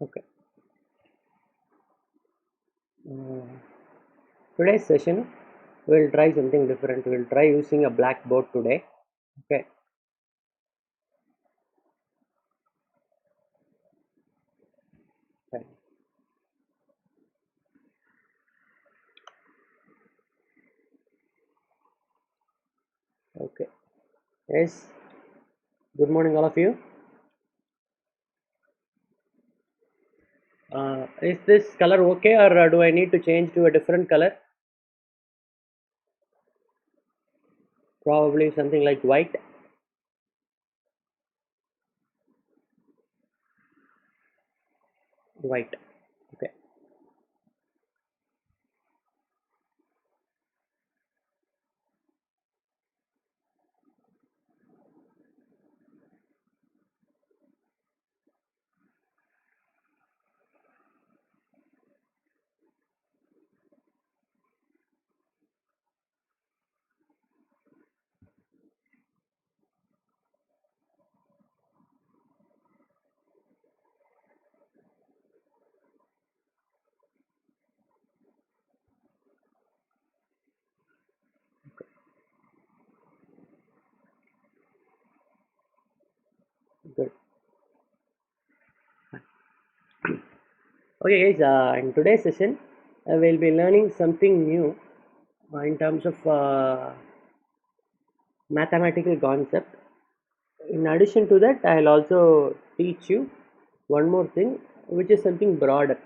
Okay. Today's session we'll try something different. We'll try using a blackboard today. Okay. Right. Okay. Yes. Good morning, all of you. Is this color okay, or do I need to change to a different color? Probably something like white. White. Okay. Good. Okay, guys. In today's session, we'll be learning something new in terms of mathematical concept. In addition to that, I'll also teach you one more thing, which is something broader.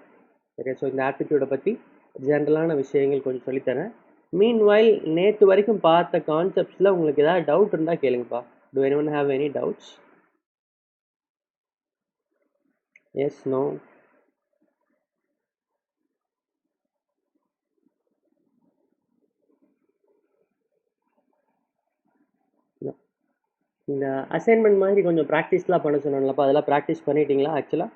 Okay, so இந்த ஆப்டிடியூடை பற்றி ஜென்ரலான விஷயங்கள் கொஞ்சம் சொல்லித்தரேன். Meanwhile நேற்று வரைக்கும் பார்த்த கான்செப்ட்ஸில் உங்களுக்கு ஏதாவது டவுட் இருந்தால் கேளுங்கப்பா. Do anyone have any doubts? Yes, no? No. இந்த அசைன்மெண்ட் மாதிரி கொஞ்சம் ப்ராக்டிஸ்லாம் பண்ண சொன்னாங்களப்பா, அதெல்லாம் ப்ராக்டிஸ் பண்ணிட்டீங்களா ஆக்சுவலாக?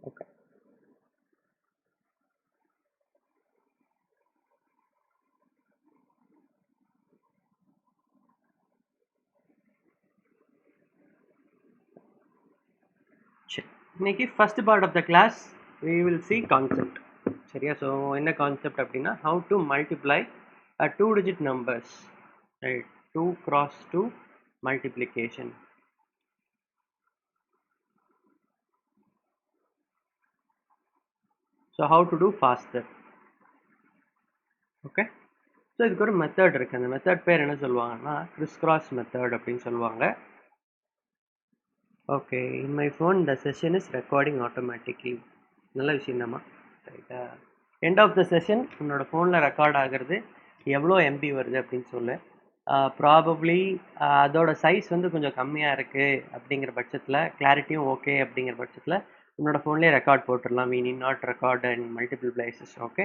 ஓகே. சரி, இன்னைக்கு first part of the class we will see concept. சரியா? ஸோ என்ன கான்செப்ட் அப்படின்னா, how to multiply a two digit numbers, right? 2 cross 2 multiplication. So how to do faster? Okay. So இதுக்கு ஒரு மெத்தட் இருக்குது. அந்த மெத்தட் பேர் என்ன சொல்லுவாங்கன்னா, கிறிஸ் கிராஸ் மெத்தட் அப்படின்னு சொல்லுவாங்க. Okay, in my phone the session is recording automatically. நல்ல விஷயந்தாம்மா. ரைட்டா? எண்ட் ஆஃப் த செஷன் உன்னோட ஃபோனில் ரெக்கார்ட் ஆகிறது எவ்வளோ எம்பி வருது அப்படின்னு சொல்லு. ப்ராபப்ளி அதோட சைஸ் வந்து கொஞ்சம் கம்மியாக இருக்குது அப்படிங்கிற பட்சத்தில், கிளாரிட்டியும் ஓகே அப்படிங்கிற பட்சத்தில் உன்னோட ஃபோன்லேயே ரெக்கார்ட் போட்டுடலாம். we need not record in multiple places. Okay,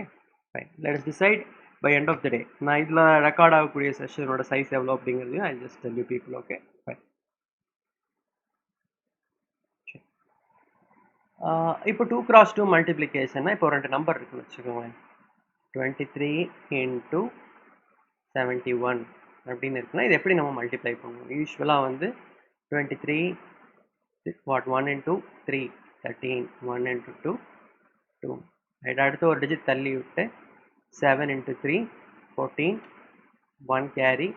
right. let us decide by end of the day. நான் இதில் ரெக்கார்ட் ஆகக்கூடிய செஷனோட சைஸ் எவ்வளோ அப்படிங்கிறதையும் I just tell you people. Okay, right. இப்போ 2 cross 2 மல்டிப்ளிகேஷன்னா, இப்போ ரெண்டு நம்பர் இருக்குன்னு வச்சுக்கோங்களேன். 23 into 71 அப்படின்னு இருக்குன்னா, இது எப்படி நம்ம மல்டிப்ளை பண்ணுவோம்? யூஸ்வலாக வந்து 23 what 1 into 3 13, 1 into 2 2. ரைட். அடுத்து ஒரு டிஜிட் தள்ளி விட்டு 7 into 3 14, 1 carry,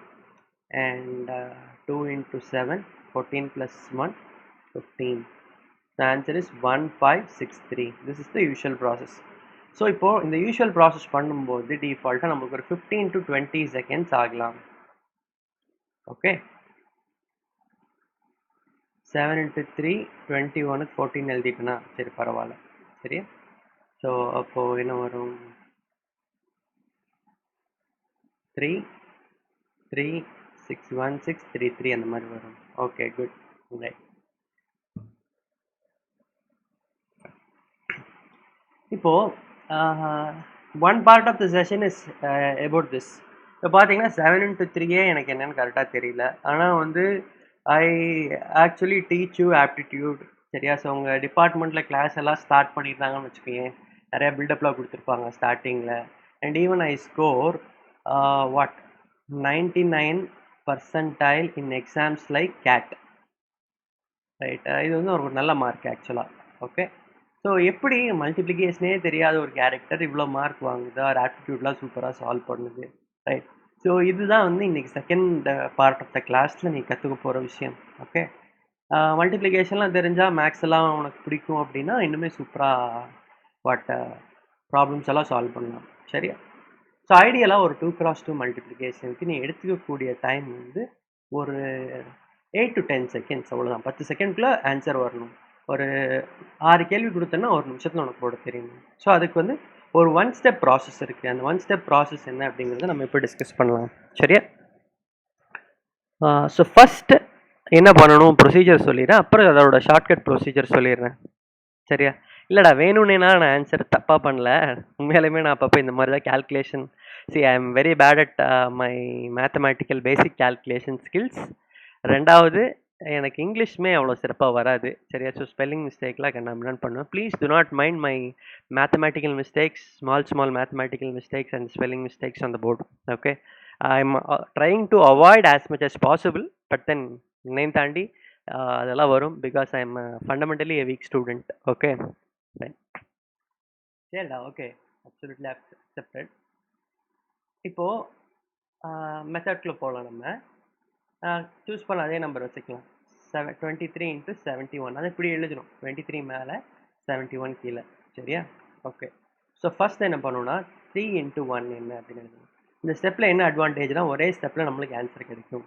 and 2 into 7 14 plus 1 15. The answer is 1563. This is the usual process. So இப்போது இந்த யூஷுவல் ப்ராசஸ் பண்ணும்போது டிஃபால்ட்டாக நமக்கு ஒரு 15 to 20 seconds ஆகலாம். ஓகே, 7 into 3 21 14 எழுதிட்டுனா சரி பரவாயில்ல. சரியா? ஸோ அப்போது என்ன வரும்? 3 3 6 1 6 3 3 அந்த மாதிரி வரும். Okay, good. ரைட். இப்போது one part of the session is about this. இப்போ பார்த்தீங்கன்னா 7 into 3 எனக்கு என்னன்னு கரெக்டாக தெரியல. ஆனால் வந்து I actually teach you aptitude. சரியா? ஸோ உங்கள் டிபார்ட்மெண்ட்டில் கிளாஸ் எல்லாம் ஸ்டார்ட் பண்ணியிருந்தாங்கன்னு வச்சுக்கோங்க. நிறைய பில்டப்லாம் கொடுத்துருப்பாங்க ஸ்டார்டிங்கில். And even I score what 99 percentile in exams like CAT. Right, இது வந்து ஒரு நல்ல மார்க் ஆக்சுவலாக. ஓகே, ஸோ எப்படி மல்டிப்ளிகேஷனே தெரியாத ஒரு கேரக்டர் இவ்வளோ மார்க் வாங்குது, ஒரு ஆப்டிடியூட்லாம் சூப்பராக சால்வ் பண்ணுது. ரைட், ஸோ இதுதான் வந்து இன்னைக்கு செகண்ட் பார்ட் ஆஃப் த கிளாஸில் நீ கற்றுக்க போகிற விஷயம். ஓகே, மல்டிப்ளிகேஷன்லாம் தெரிஞ்சால் மேக்ஸ் எல்லாம் உனக்கு பிடிக்கும் அப்படின்னா இன்னுமே சூப்பராக வாட் ப்ராப்ளம்ஸ் எல்லாம் சால்வ் பண்ணலாம். சரியா? ஸோ ஐடியலாக ஒரு 2x2 மல்டிப்ளிகேஷனுக்கு நீ எடுத்துக்கக்கூடிய டைம் வந்து ஒரு 8 to 10 செகண்ட்ஸ், அவ்வளோதான். 10 செகண்ட்குள்ளே ஆன்சர் வரணும். ஒரு 6 கேள்வி கொடுத்தேன்னா ஒரு நிமிஷத்தில் உனக்கு போட தெரியணும். ஸோ அதுக்கு வந்து ஒரு 1 ஸ்டெப் ப்ராசஸ் இருக்குது. அந்த 1 ஸ்டெப் ப்ராசஸ் என்ன அப்படிங்கிறத நம்ம இப்போ டிஸ்கஸ் பண்ணலாம். சரியா? ஸோ ஃபஸ்ட்டு என்ன பண்ணணும் ப்ரொசீஜர் சொல்லிடுறேன், அப்புறம் அதோட ஷார்ட்கட் ப்ரொசீஜர் சொல்லிடுறேன். சரியா? இல்லைடா வேணும்னேனா நான் ஆன்சர் தப்பாக பண்ணல, உண்மையாலுமே நான் அப்பப்போ இந்த மாதிரி தான் calculation. I am very bad at my mathematical basic calculation skills. ரெண்டாவது, எனக்கு இங்கிலீஷுமே அவ்வளோ சிறப்பாக வராது. சரியா? ஸோ ஸ்பெல்லிங் மிஸ்டேக்லாம் நான் பண்ணுவேன். Please do not mind my mathematical mistakes, small mathematical mistakes and spelling mistakes on the board. Okay, I am trying to avoid as much as possible. But then என்னையும் தாண்டி அதெல்லாம் வரும். Because I am fundamentally a weak student. Okay, சரிடா. Okay, absolutely accepted. இப்போது மெத்தட்குள்ளே போகலாம். நம்ம choose பண்ண அதே நம்பர் வச்சுக்கலாம். 23 into 71. அதை இப்படி எழுதணும், 23 மேலே 71 கீழே. சரியா? ஓகே, ஸோ ஃபஸ்ட் என்ன பண்ணணும்னா 3 into 1 என்ன அப்படின்னு எழுதணும். இந்த ஸ்டெப்பில் என்ன அட்வான்டேஜ்னா ஒரே ஸ்டெப்பில் நம்மளுக்கு ஆன்சர் கிடைக்கும்.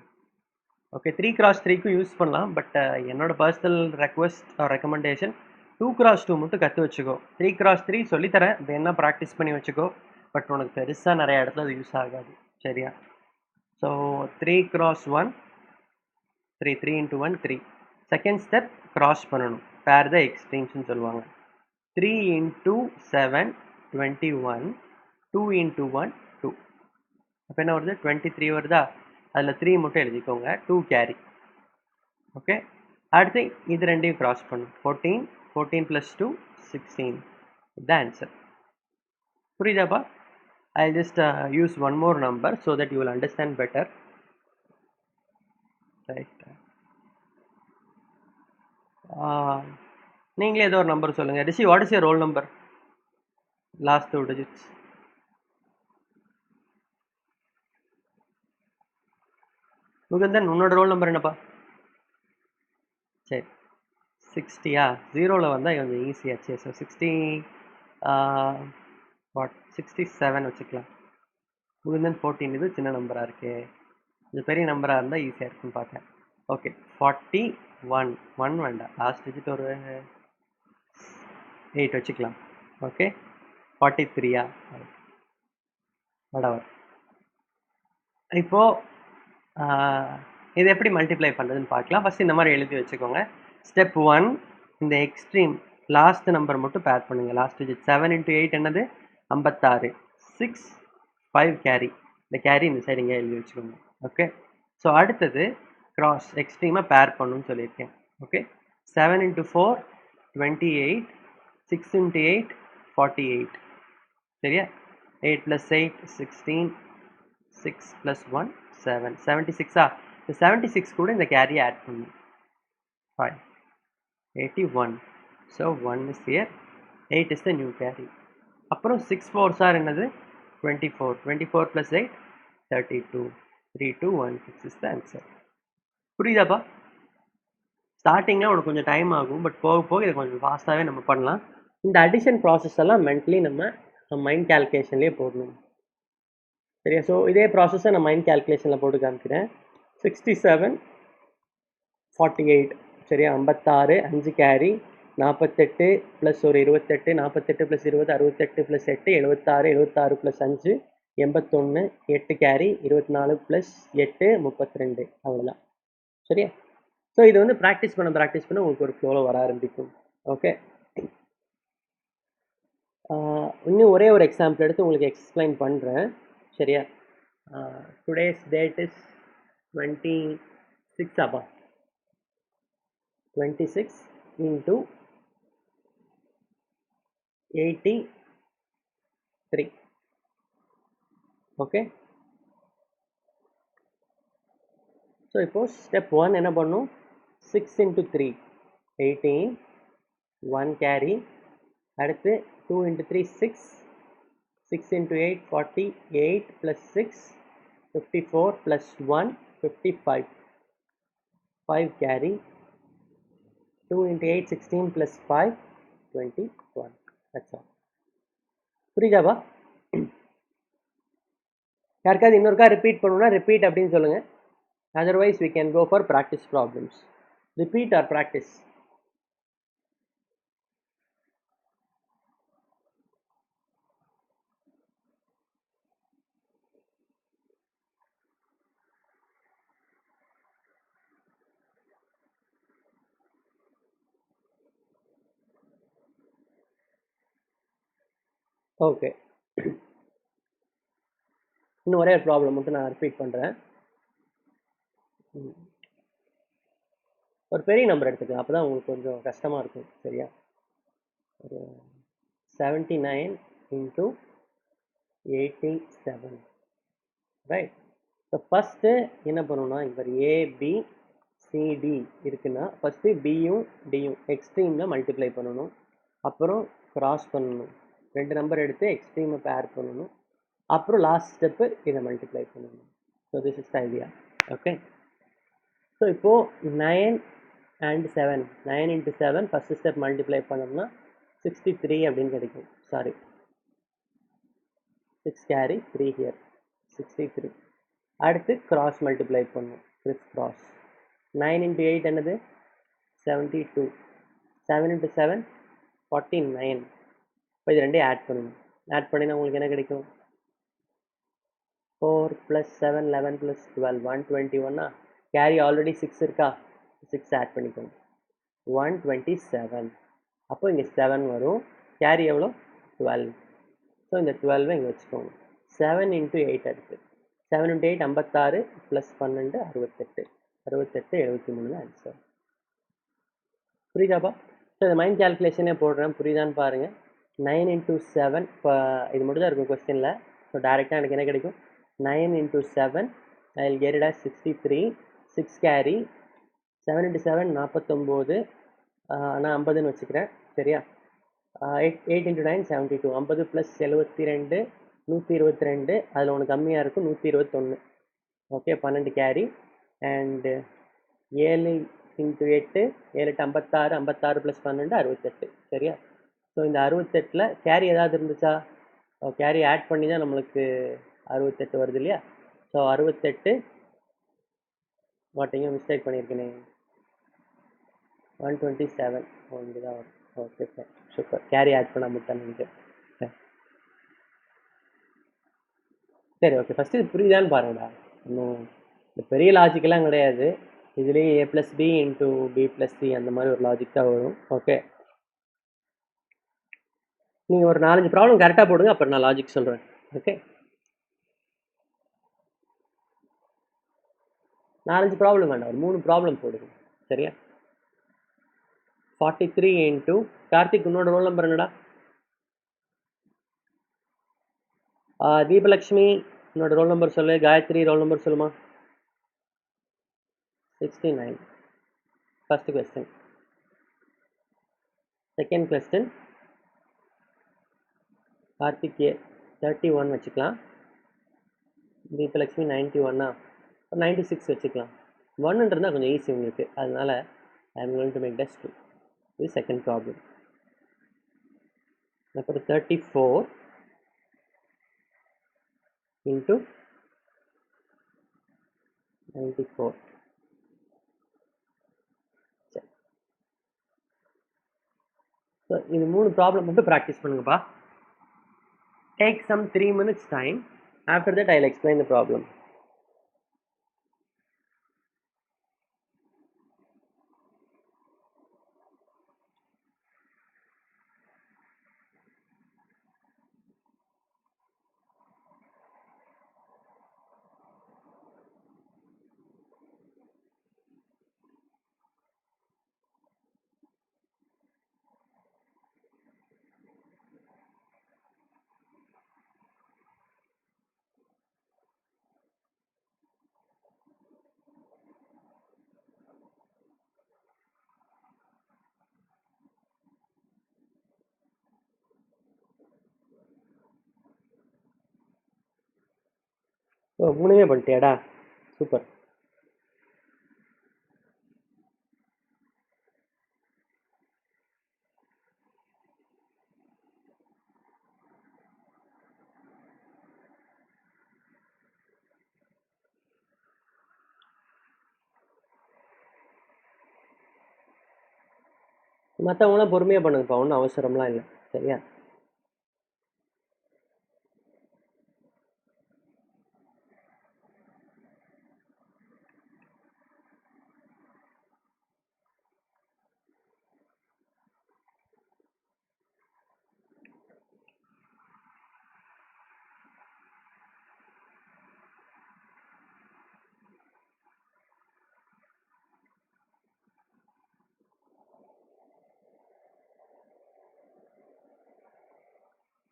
ஓகே, 3x3க்கும் யூஸ் பண்ணலாம். பட் என்னோட பர்சனல் ரெக்கமெண்டேஷன் 2x2 மட்டும் கற்று வச்சுக்கோ. 3x3 சொல்லித்தரேன், வேணா ப்ராக்டிஸ் பண்ணி வச்சுக்கோ. பட் உனக்கு பெருசாக நிறைய இடத்துல அது யூஸ் ஆகாது. சரியா? So 3x1 3 into 1 3. Second step cross பண்ணணும், பேர் த எக்ஸ்ட்ரீம்ஸ்னு சொல்லுவாங்க. 3 into 7 21, 2 into 1 2. அப்போ என்ன வருது? 23 வருதா? அதில் 3 மட்டும் எழுதிக்கோங்க, 2 கேரி. ஓகே, அடுத்து இது ரெண்டையும் கிராஸ் பண்ணும். 14 14 + 2 16. இதுதான் answer. புரியுதாப்பா? I'll just use one more number so that you will understand better. Right. நீங்களே ஏதோ ஒரு நம்பர் சொல்லுங்க. Rishi, what is your roll number? Last 2 digits. Mukundan, உன்னோட ரோல் நம்பர் என்னப்பா? சரி, 60யா? 0ல் வந்தால் கொஞ்சம் ஈஸியாச்சு. ஸோ 60 வாட் 67 வச்சுக்கலாம். முகுந்தன் 14. இது சின்ன நம்பராக இருக்கு, இது பெரிய நம்பராக இருந்தால் ஈஸியாக இருக்குன்னு பார்த்தேன். ஓகே, 41. 1 வேண்டாம், லாஸ்ட் டிஜிட் ஒரு 8 வச்சுக்கலாம். ஓகே, 43யா? வடவர். இப்போது இது எப்படி மல்டிப்ளை பண்ணுறதுன்னு பார்க்கலாம். ஃபஸ்ட் இந்த மாதிரி எழுதி வச்சுக்கோங்க. ஸ்டெப் 1, இந்த எக்ஸ்ட்ரீம் லாஸ்ட் நம்பர் மட்டும் பேர் பண்ணுங்கள். லாஸ்ட் டிஜிட் 7 into 8 என்னது? 56. 6 5 கேரி. இந்த கேரி இந்த சைடு இங்கே எழுதி வச்சுக்கோங்க. ஓகே, ஸோ அடுத்தது கிராஸ் எக்ஸ்ட்ரீமாக பேர் பண்ணணும்னு சொல்லியிருக்கேன். Okay, 7 into 4 28, 6 into 8 48. சரியா? 8 + 8 16, 6 + 1 7. 76ஆ? இந்த 76 கூட இந்த கேரியை ஆட் பண்ணணும். 5 81. So 1 is here, 8 is the new carry. அப்புறம் 6 4s are என்னது? 24. 24 + 8 32. 3 2 1 6 is the answer. புரியுதாப்பா? ஸ்டார்டிங்கில் உனக்கு கொஞ்சம் டைம் ஆகும், பட் போக போக இதை கொஞ்சம் ஃபாஸ்ட்டாகவே நம்ம பண்ணலாம். இந்த அடிஷன் ப்ராசஸ் எல்லாம் மென்டலி நம்ம மைண்ட் கேல்குலேஷன்லேயே போடணும். சரியா? ஸோ இதே ப்ராசஸை நான் மைண்ட் கேல்குலேஷனில் போட்டு காமிக்கிறேன். 67 48. சரியா? 56 5 கேரி 48 + ஒரு 28 48 + 20 68 + 8 76 76 + 5 81 8 கேரி 24 + 8 32. அவ்வளோதான். சரியா? ஸோ இது வந்து ப்ராக்டிஸ் பண்ண உங்களுக்கு ஒரு ஃப்ளோவில் வர ஆரம்பிக்கும். ஓகே, இன்னும் ஒரே ஒரு எக்ஸாம்பிள் எடுத்து உங்களுக்கு எக்ஸ்பிளைன் பண்ணுறேன். சரியா? today's date is 26 அப்பா 26 into 83. okay, so இப்போ step 1 என்ன பண்ணும் 6 into 3 18, 1 carry, அடுத்து 2 into 3 6, 6 into 8 48 plus 6 54 plus 1 55, 5 carry, 2 into 8 16 plus 5 21. That's all. புரியுதாப்பா? யாருக்காவது இன்னொருக்கா ரிப்பீட் பண்ணணும்னா ரிப்பீட் அப்படின்னு சொல்லுங்க. Otherwise we can go for practice problems. Repeat or practice? Okay, இன்னும் ஒரே ப்ராப்ளம் மட்டும் நான் ரிப்பீட் பண்ணுறேன். ஒரு பெரிய நம்பர் எடுத்துக்கலாம், அப்போ தான் உங்களுக்கு கொஞ்சம் கஷ்டமாக இருக்கும். சரியா? ஒரு 79 into 87, ரைட்? இப்போ ஃபஸ்ட்டு என்ன பண்ணணும்னா, இப்போ ஏபிசிடி இருக்குன்னா ஃபஸ்ட்டு பியும் டியும் எக்ஸ்ட்ரீமில் மல்டிப்ளை பண்ணணும், அப்புறம் கிராஸ் பண்ணணும், 2 நம்பர் எடுத்து எக்ஸ்ட்ரீமை பேர் பண்ணணும், அப்புறம் லாஸ்ட் ஸ்டெப்பு இதை மல்டிப்ளை பண்ணணும். So this is the idea. Okay, so இப்போது 9 and 7, 9 into 7 first step multiply பண்ணோம்னா 63 அப்படின்னு கிடைக்கும். Sorry, 6 carry 3 here, 63. அடுத்து கிராஸ் மல்டிப்ளை பண்ணணும், கிறிஸ் கிராஸ். 9 into 8 என்னது 72, 7 into 7 49. இப்போ இது ரெண்டையும் ஆட் பண்ணணும். ஆட் பண்ணினா உங்களுக்கு என்ன கிடைக்கும்? 4 plus 7 11 plus 12 121. கேரி ஆல்ரெடி 6 இருக்கா, 6 ஆட் பண்ணிக்கணும், 127. அப்போ இங்கே 7 வரும், கேரி எவ்வளோ 12. ஸோ இந்த 12 இங்கே வச்சுக்கோங்க. 7 into 8 அடுத்து 7 into 8 56 ப்ளஸ் 12 68, 68 73 ஆன்சர். புரியுதாப்பா? ஸோ இந்த மைண்ட் கேல்குலேஷனே போடுறேன், புரியுதான்னு பாருங்கள். 9 into 7, இப்போ இது மட்டும் தான் இருக்கும் கொஸ்டினில். ஸோ டேரெக்டாக எனக்கு என்ன கிடைக்கும்? 9 into 7 I will get it as 63. 6 carry, 7 into 7 49, நான் 50ன்னு வச்சுக்கிறேன். சரியா? 8 into 9 72, 50 ப்ளஸ் 72 122. அதில் ஒன்று கம்மியாக இருக்கும், 121. Okay, 12 carry. And 7 into 8 7 8 56, 56 plus 12 68. சரியா? ஸோ இந்த 68ல் கேரி ஏதாவது இருந்துச்சா? கேரி ஆட் பண்ணி தான் நம்மளுக்கு 68 வருது இல்லையா? ஸோ 68 மாட்டிங்க, மிஸ்டேக் பண்ணியிருக்கேனே, 127 இங்கே தான் வரும். Okay sir, super. Carry add பண்ண முட்டான்னு. சரி, ஓகே. ஃபஸ்ட்டு இது புரியுதான்னு பாருங்கடா. இன்னும் இந்த பெரிய லாஜிக்கெல்லாம் கிடையாது. இதுலேயே a + b into b + c அந்த மாதிரி ஒரு லாஜிக் தான் வரும். ஓகே, நீங்கள் ஒரு 4-5 ப்ராப்ளம் கரெக்டாக போடுங்க, அப்புறம் நான் லாஜிக் சொல்கிறேன். ஓகே, 4-5 ப்ராப்ளம் வேண்டாம், ஒரு 3 ப்ராப்ளம் போடுங்க. சரியா? 43 into கார்த்திக், உன்னோட ரோல் நம்பர் என்னடா? தீபலக்ஷ்மி, உன்னோட ரோல் நம்பர் சொல்லு. காயத்ரி, ரோல் நம்பர் சொல்லுமா? 69. First question. Second question, Karthik ஏ 31 வச்சுக்கலாம். தீபலக்ஷ்மி 91, 96 வச்சுக்கலாம். 1ன்றதுனா கொஞ்சம் ஈஸி உங்களுக்கு, அதனால I am going to make this 2. இது செகண்ட் ப்ராப்ளம். அப்புறம் 34 into 94. சரி, ஸோ இது 3 ப்ராப்ளம் மட்டும் ப்ராக்டிஸ் பண்ணுங்கப்பா. Take some 3 minutes time. After that I'll explain the problem. ஓ மூணுமே பண்ணிட்டியாடா, சூப்பர். மற்றவங்களாம் பொறுமையாக பண்ணுங்கப்பா, ஒன்றும் அவசரம்லாம் இல்லை, சரியா?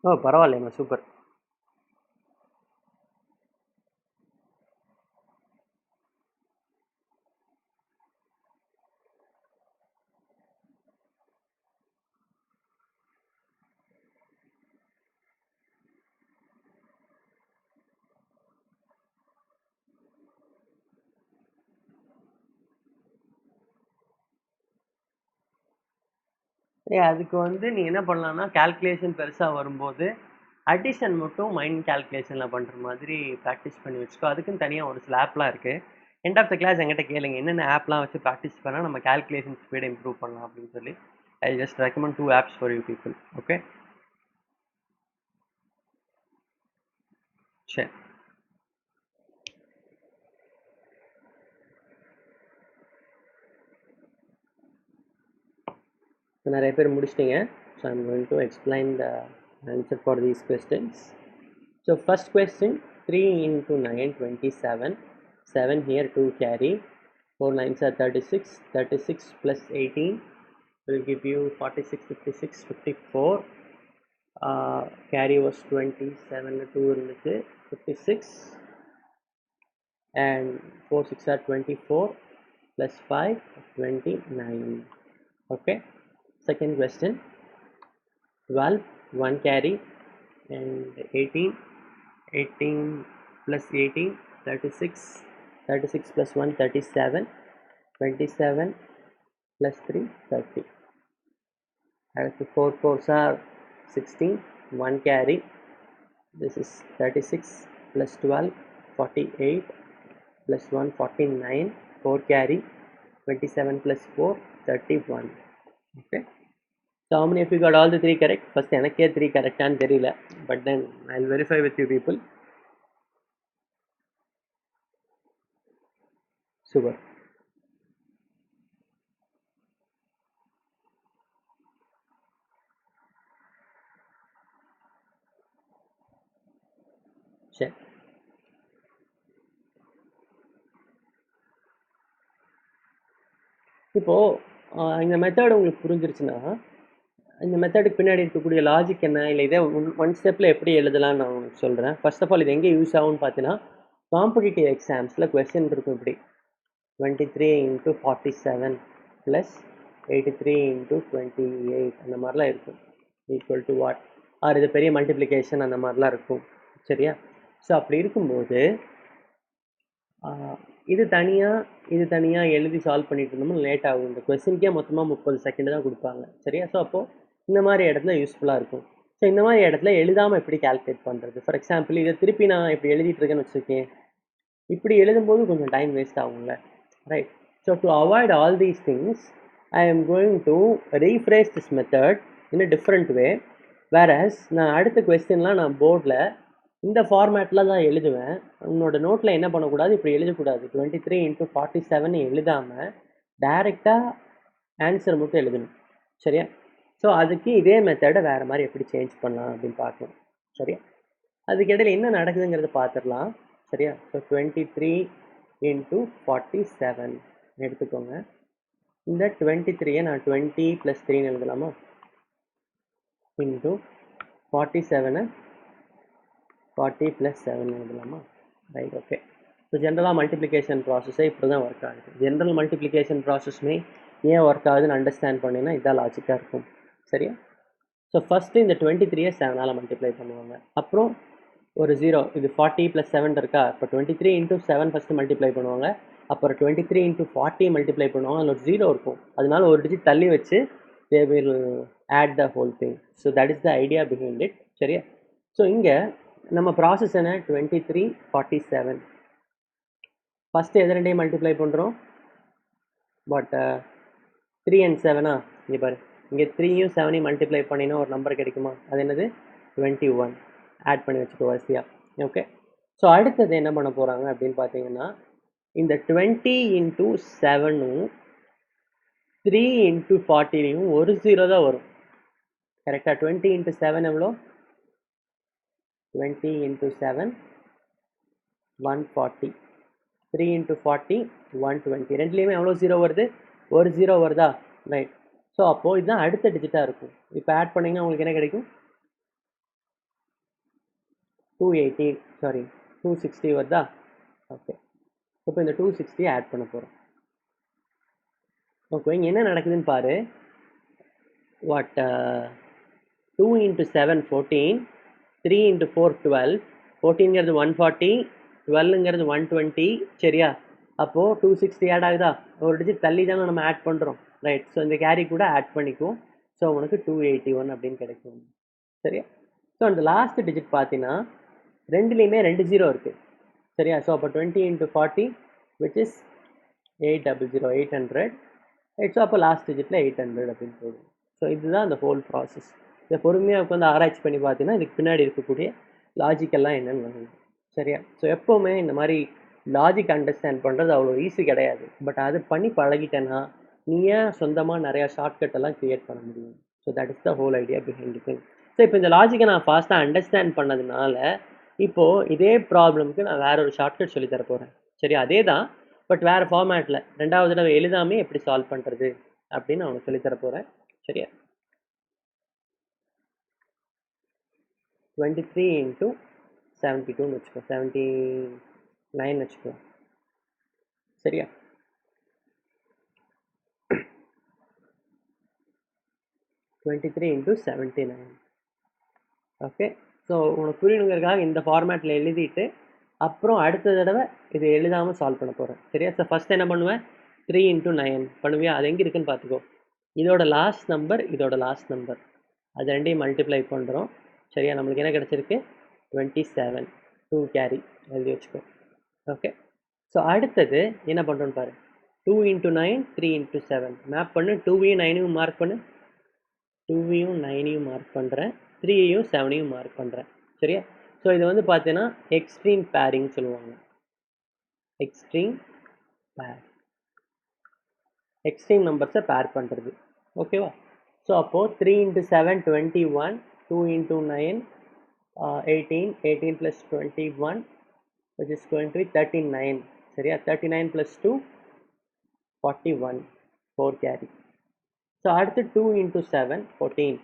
ஓ பரவாயில்லைம்மா, சூப்பர். அதுக்கு வந்து நீ என்ன பண்ணலாம்னா, கால்குலேஷன் பெருசாக வரும்போது அடிஷன் மட்டும் மைண்ட் கால்குலேஷனில் பண்ணுற மாதிரி ப்ராக்டிஸ் பண்ணி வச்சுக்கோ. அதுக்குன்னு தனியாக ஒரு சில ஆப்லாம் இருக்குது. எண்ட் ஆஃப் த கிளாஸ் என்கிட்ட கேளுங்க, என்னென்ன ஆப்லாம் வச்சு ப்ராக்டிஸ் பண்ணால் நம்ம கால்குலேஷன் ஸ்பீடை இம்ப்ரூவ் பண்ணலாம் அப்படின்னு சொல்லி. I just recommend 2 apps for you people. Okay, சரி. நிறைய பேர் முடிச்சிட்டிங்க. So I'm going to explain the answer for these questions. So first question, 3 into 9 27, 7 here 2 carry, 4 9s are 36, 36 plus 18 will give you 46, 56, 54. Carry was 27, 2 இருந்துச்சு, 56 and 4 6 are 24 plus 5 29. Okay, second question, 12 1 carry and 18 18 plus 18 36, 36 plus 1 37, 27 plus 3 30. அடுத்து 4 4s are 16, 1 carry, this is 36 plus 12 48 plus 1 49, 4 carry, 27 plus 4 31. Okay, so how many of you got all the 3 correct? First எனக்கே 3 கரெக்டான்னு தெரியல, but then I'll verify with you people. Super. சரி, இப்போது இந்த method உங்களுக்கு புரிஞ்சிருச்சுன்னா, இந்த மெத்தடுக்கு பின்னாடி இருக்கக்கூடிய லாஜிக் என்ன, இல்லை இதே ஒன் ஸ்டெப்பில் எப்படி எழுதலாம்னு நான் உங்களுக்கு சொல்கிறேன். ஃபர்ஸ்ட் ஆஃப் ஆல் இது எங்கே யூஸ் ஆகும்னு பார்த்தீங்கன்னா, காம்படிட்டிவ் எக்ஸாம்ஸில் கொஸ்டின் இருக்கும் இப்படி 23 into 47 ப்ளஸ் 83 into 28 அந்த மாதிரிலாம் இருக்கும், ஈக்குவல் டு வாட், ஆர் இது பெரிய மல்டிப்ளிகேஷன் அந்த மாதிரிலாம் இருக்கும், சரியா? ஸோ அப்படி இருக்கும்போது இது தனியாக எழுதி சால்வ் பண்ணிட்டு இருந்தோம்னா லேட் ஆகும். இந்த கொஸ்டின்கே மொத்தமாக 30 செகண்ட் தான் கொடுப்பாங்க, சரியா? ஸோ அப்போது இந்த மாதிரி இடத்துல யூஸ்ஃபுல்லாக இருக்கும். ஸோ இந்த மாதிரி இடத்துல எழுதாமல் எப்படி கால்குலேட் பண்ணுறது? ஃபார் எக்ஸாம்பிள் இதை திருப்பி நான் இப்படி எழுதிட்டு இருக்கேன்னு வச்சுருக்கேன், இப்படி எழுதும்போது கொஞ்சம் டைம் வேஸ்ட் ஆகும்ல, right? So to avoid all these things I am going to rephrase this method in a different way. Whereas நான் அடுத்த கொஸ்டின்லாம் நான் போர்டில் இந்த ஃபார்மேட்டில் தான் எழுதுவேன். உன்னோட நோட்டில் என்ன பண்ணக்கூடாது, இப்படி எழுதக்கூடாது. 23 into 47 எழுதாமல் டைரெக்டாக ஆன்சர் மட்டும் எழுதணும், சரியா? ஸோ அதுக்கு இதே மெத்தடை வேறு மாதிரி எப்படி சேஞ்ச் பண்ணலாம் அப்படின்னு பார்க்கணும், சரியா? அதுக்கு இடையில் என்ன நடக்குதுங்கிறத பார்த்துடலாம், சரியா? ஸோ 23 into 47 எடுத்துக்கோங்க. இந்த 23 நான் 20 + 3 எழுதலாமா, இன்ட்டு 47 40 + 7 எழுதலாமா, ரைட்? ஓகே. ஸோ ஜென்ரலாக மல்டிப்ளிகேஷன் ப்ராசஸே இப்படி தான் ஒர்க் ஆகுது. ஜென்ரல் மல்டிப்ளிகேஷன் ப்ராசஸ்மே ஏன் ஒர்க் ஆகுதுன்னு அண்டர்ஸ்டாண்ட் பண்ணினா இதான் லாஜிக்காக இருக்கும், சரியா? ஸோ ஃபஸ்ட்டு இந்த 23 7ஆல் மல்டிப்ளை பண்ணுவாங்க, அப்புறம் ஒரு 0 இது 40 + 7 இருக்கா, இப்போ 23 × 7 ஃபஸ்ட்டு மல்டிப்ளை பண்ணுவாங்க, அப்புறம் 23 × 40 மல்டிப்ளை பண்ணுவாங்க, அதில் ஒரு 0 இருக்கும், அதனால ஒரு டிஜிட் தள்ளி வச்சு they will add the whole thing. So that is the idea behind it. சரியா? ஸோ இங்கே நம்ம ப்ராசஸ் என்ன, 23 47 ஃபஸ்ட்டு எது ரெண்டையும் மல்டிப்ளை பண்ணுறோம், பட் 3 and 7 இங்கே பாரு, இங்கே 3யும் 7யும் மல்டிப்ளை பண்ணினா ஒரு நம்பர் கிடைக்குமா, அது என்னது 21, ஆட் பண்ணி வச்சுக்கோ வரிசையா. ஓகே, ஸோ அடுத்தது என்ன பண்ண போகிறாங்க அப்படின்னு பார்த்தீங்கன்னா, இந்த 20 × 7ம் 3 × 40யும் ஒரு 0 தான் வரும். கரெக்டாக? 20 × 7 எவ்வளோ, 20 × 7 140, 3 × 40 120, ரெண்டுலேயுமே எவ்வளோ 0 வருது, ஒரு 0 வருதா, ரைட். ஸோ அப்போது இதுதான் அடுத்த டிஜிட்டாக இருக்கும். இப்போ ஆட் பண்ணிங்கன்னா உங்களுக்கு என்ன கிடைக்கும், 280 சாரி 260 வருதா. ஓகே, இப்போ இந்த 260 ஆட் பண்ண போகிறோம். ஓகே, இங்கே என்ன நடக்குதுன்னு பாரு, வாட் 2 × 7 14, 3 × 4 12, 14ங்கிறது 140, 12ங்கிறது 120, சரியா? அப்போது 260 ஆட் ஆகுதா, ஒரு டிஜிட் தள்ளி தானே நம்ம ஆட் பண்ணுறோம், ரைட். ஸோ இந்த கேரி கூட ஆட் பண்ணிக்குவோம். ஸோ உனக்கு 281 அப்படின்னு கிடைக்கும், சரியா? ஸோ அந்த லாஸ்ட் டிஜிட் பார்த்தீங்கன்னா ரெண்டுலேயுமே 2 0 இருக்குது, சரியா? ஸோ அப்போ 20 × 40 which is 800, 800, ரைட். ஸோ அப்போ லாஸ்ட் டிஜிட்டில் 800 அப்படின்னு போடுவோம். ஸோ இதுதான் அந்த ஹோல் ப்ராசஸ். இதை பொறுமையாக உட்காந்து ஆராய்ச்சி பண்ணி பார்த்தீங்கன்னா இதுக்கு பின்னாடி இருக்கக்கூடிய லாஜிக்கெல்லாம் என்னென்னு வருது, சரியா? ஸோ எப்போவுமே இந்த மாதிரி லாஜிக் அண்டர்ஸ்டாண்ட் பண்ணுறது அவ்வளோ ஈஸி கிடையாது, பட் அது பண்ணி பழகிட்டேன்னா நீ ஏன் சொந்தமாக நிறையா ஷார்ட்கட் எல்லாம் க்ரியேட் பண்ண முடியும். So that is the whole idea behind it. So இப்போ இந்த லாஜிக்கை நான் ஃபாஸ்ட்டாக அண்டர்ஸ்டாண்ட் பண்ணதுனால இப்போது இதே ப்ராப்ளம்க்கு நான் வேற ஒரு ஷார்ட்கட் சொல்லி தர போகிறேன், சரி? அதே தான், பட் வேறு ஃபார்மேட்டில் ரெண்டாவது தடவை எழுதாமே எப்படி சால்வ் பண்ணுறது அப்படின்னு நான் உனக்கு சொல்லித்தர போகிறேன், சரியா? 23 × 72ன்னு வச்சுக்கோ, 79 வச்சுக்கோ, சரியா? ⅓ × 79. ஓகே, ஸோ உனக்கு புரியணுங்கிறதுக்காக இந்த ஃபார்மேட்டில் எழுதிட்டு அப்புறம் அடுத்த தடவை இது எழுதாமல் சால்வ் பண்ண போகிறேன், சரியா? ஸோ ஃபஸ்ட் என்ன பண்ணுவேன், 3 × 9 பண்ணுவியா, அது எங்கே இருக்குன்னு பார்த்துக்கோ, இதோட லாஸ்ட் நம்பர் இதோட லாஸ்ட் நம்பர், அது ரெண்டையும் மல்டிப்ளை பண்ணுறோம், சரியா? நம்மளுக்கு என்ன கிடச்சிருக்கு, 27, 2 கேரி எழுதி வச்சுக்கோ. ஓகே, ஸோ அடுத்தது என்ன பண்ணுறோன்னு பாரு, 2 × 9 3 × 7 மேப் பண்ணு, 2வையும் 9ஐயும் மார்க் பண்ணு, 2வையும் 9ஐயும் மார்க் பண்ணுறேன், 3ஐயும் 7ஐயும் மார்க் பண்ணுறேன், சரியா? ஸோ இது வந்து பார்த்தீங்கன்னா எக்ஸ்ட்ரீம் பேரிங் சொல்லுவாங்க, எக்ஸ்ட்ரீம் பேர், எக்ஸ்ட்ரீம் நம்பர்ஸை பேர் பண்ணுறது, ஓகேவா? ஸோ அப்போது 3 × 7 21, 2 × 9 18, 18 + 21 which is going to be 39, சரியா? 39 + 2 41, 4 கேரி. ஸோ அடுத்து 2 × 7 14,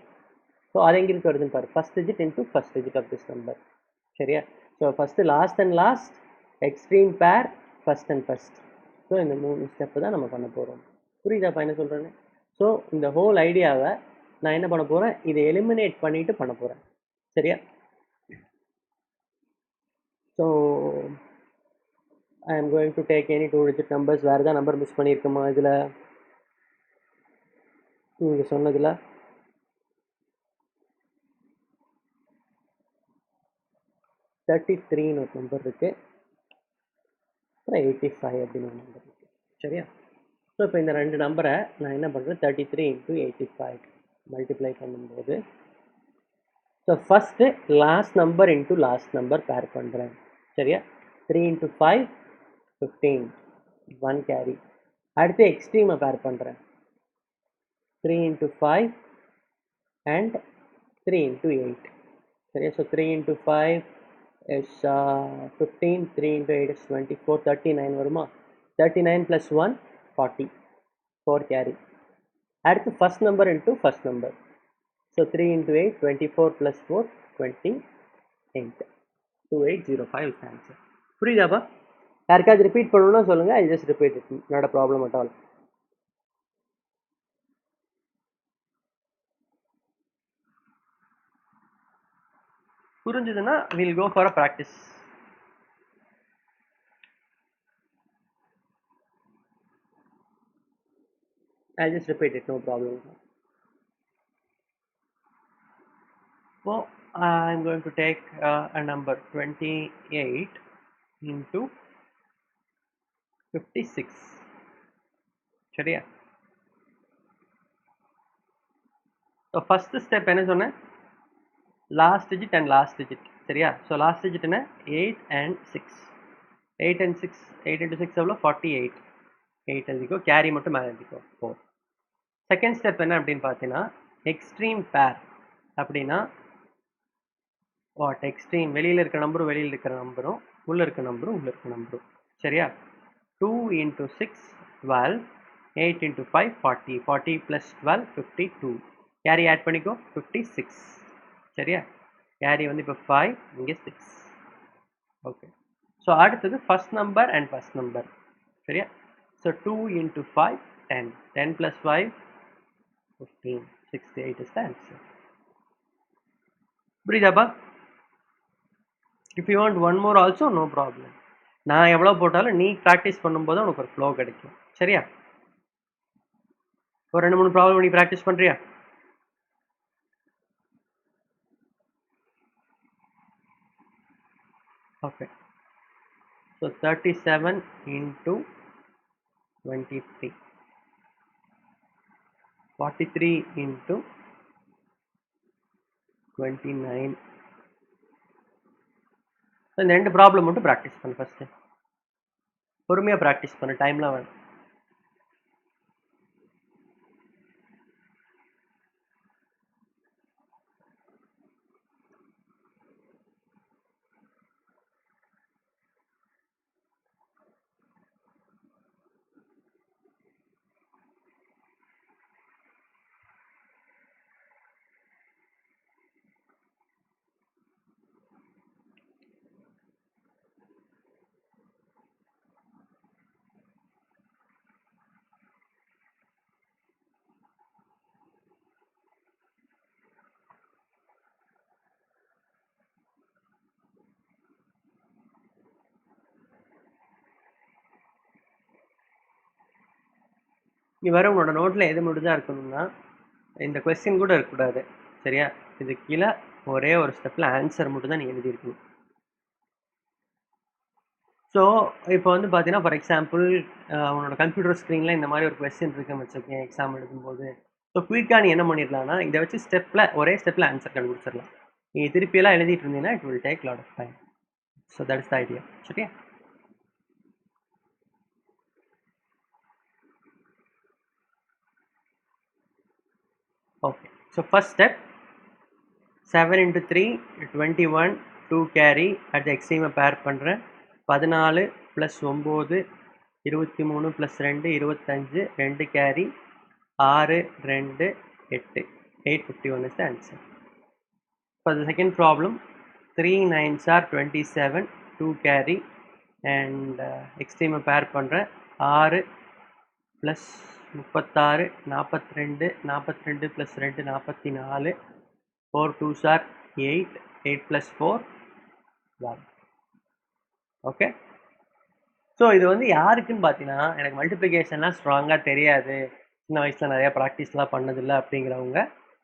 ஸோ அது எங்கிருக்கு வருதுன்னு பாரு, first digit into first digit of this number, சரியா? So first last and last, extreme pair, first and first. So இந்த 3 ஸ்டெப்பு தான் நம்ம பண்ண போகிறோம். புரியுதாப்பா என்ன சொல்கிறேன்னு? ஸோ இந்த ஹோல் ஐடியாவை நான் என்ன பண்ண போகிறேன், இதை எலிமினேட் பண்ணிவிட்டு பண்ண போகிறேன், சரியா? So I am going to take any 2 digit numbers. வேறு தான் நம்பர் மிஸ் பண்ணியிருக்கோமா இதில், நீங்கள் சொன்னதில் 33ன்னு ஒரு நம்பர் இருக்குது, அப்புறம் 85 அப்படின்னு ஒரு நம்பர் இருக்குது, சரியா? ஸோ இப்போ இந்த ரெண்டு நம்பரை நான் என்ன பண்ணுறேன், 33 × 85 மல்டிப்ளை பண்ணும்போது, so first last number into last number பேர் பண்ணுறேன், சரியா? 3 × 5 15, 1 கேரி. அடுத்து எக்ஸ்ட்ரீமை பேர் பண்ணுறேன், 3 × 5 and 3 × 8, சரியா? ஸோ 3 × 5 is 15, 3 × 8 is 24, 39 வருமா? 39 + 1 40, 4 கேரி. அடுத்து first number into first number, so 3 × 8 24 + 4 28, 2805 is answer. புரியுதாப்பா? யாருக்காவது ரிப்பீட் பண்ணணும்னா சொல்லுங்கள், I just repeat it, not a problem at all. புரிஞ்சுதுன்னா we'll go for a practice. I'll just repeat it, no problem. So I'm going to take a number 28 into 56. சரியா? So first step என்ன சொன்னேன்? Last digit and last digit. சரியா? So last digit என்ன? 8 and 6. 8 and 6, 8 into 6 எவ்வளோ? 48. 8 எழுதிக்கோ, carry மட்டும் மேலே எழுதிக்கோ 4. Second step என்ன அப்படின்னு பார்த்தீங்கன்னா எக்ஸ்ட்ரீம் பேர். அப்படின்னா வாட் எக்ஸ்ட்ரீம், வெளியில் இருக்கிற நம்பரும் வெளியில் இருக்கிற நம்பரும் உள்ளே இருக்கிற நம்பரும் உள்ளே இருக்கிற நம்பரும். சரியா? 2 into 6 12, 8 into 5 40, 40 plus 12 52. Carry add பண்ணிக்கோ 56. சரியா? கேரி வந்து இப்போ 5, இங்கே 6. ஓகே. ஸோ அடுத்தது first number and first number. சரியா? So 2 into 5 10, 10 plus 5 15, 68 is the answer. புரியுதாப்பா? If you want one more also, no problem. நான் எவ்வளோ போட்டாலும் நீ ப்ராக்டிஸ் பண்ணும்போது உனக்கு ஒரு ஃப்ளோ கிடைக்கும். சரியா? ஒரு 2-3 ப்ராப்ளம் நீ ப்ராக்டிஸ் பண்ணுறியா? ஓகே. So 37 into 23, 43 into 29. இந்த 2 ப்ராப்ளம் மட்டும் ப்ராக்டிஸ் பண்ணு. ஃபஸ்ட்டு பொறுமையாக ப்ராக்டிஸ் பண்ணு, டைம்லாம் வேணும். நீ வர உன்னோட நோட்டில் எது முடிஞ்சா இருக்கணும்னா இந்த கொஸ்டின் கூட இருக்கக்கூடாது. சரியா? இது கீழே ஒரே ஒரு ஸ்டெப்பில் ஆன்சர் மட்டும் தான் நீ எழுதியிருக்கணும். ஸோ இப்போ வந்து பார்த்தீங்கன்னா ஃபார் எக்ஸாம்பிள் உன்னோட கம்ப்யூட்டர் ஸ்க்ரீனில் இந்த மாதிரி ஒரு கொஸ்டின் இருக்குன்னு வச்சுருக்கேன் எக்ஸாம் எழுதும்போது. ஸோ குயிக்காக நீ என்ன பண்ணிடலாம்னா இதை வச்சு ஒரே ஸ்டெப்பில் ஆன்சர் கண்டுபிடிச்சிடலாம். நீ திருப்பியெல்லாம் எழுதிட்டு இருந்தீங்கன்னா it will take lot of time. So that is the idea. சரியா? Okay. So first step 7 into 3 21, 2 carry add எக்ஸ்ட்ரீமை பேர் பண்ணுறேன். 14 + 9 23 + 2 25, 2 carry 6 2 8, 851 is the answer. For the second problem 3 9s are 27, 2 carry and extreme pair பண்ணுறேன். 6 + 36 42, 42 + 2 44, 4 2s are 8, 8 + 4 12. Okay. So இது வந்து யாருக்குன்னு பார்த்தீங்கன்னா எனக்கு மல்டிப்ளிகேஷன்லாம் ஸ்ட்ராங்காக தெரியாது, சின்ன வயசில் நிறையா ப்ராக்டிஸ்லாம் பண்ணதில்லை அப்படிங்கிறவங்க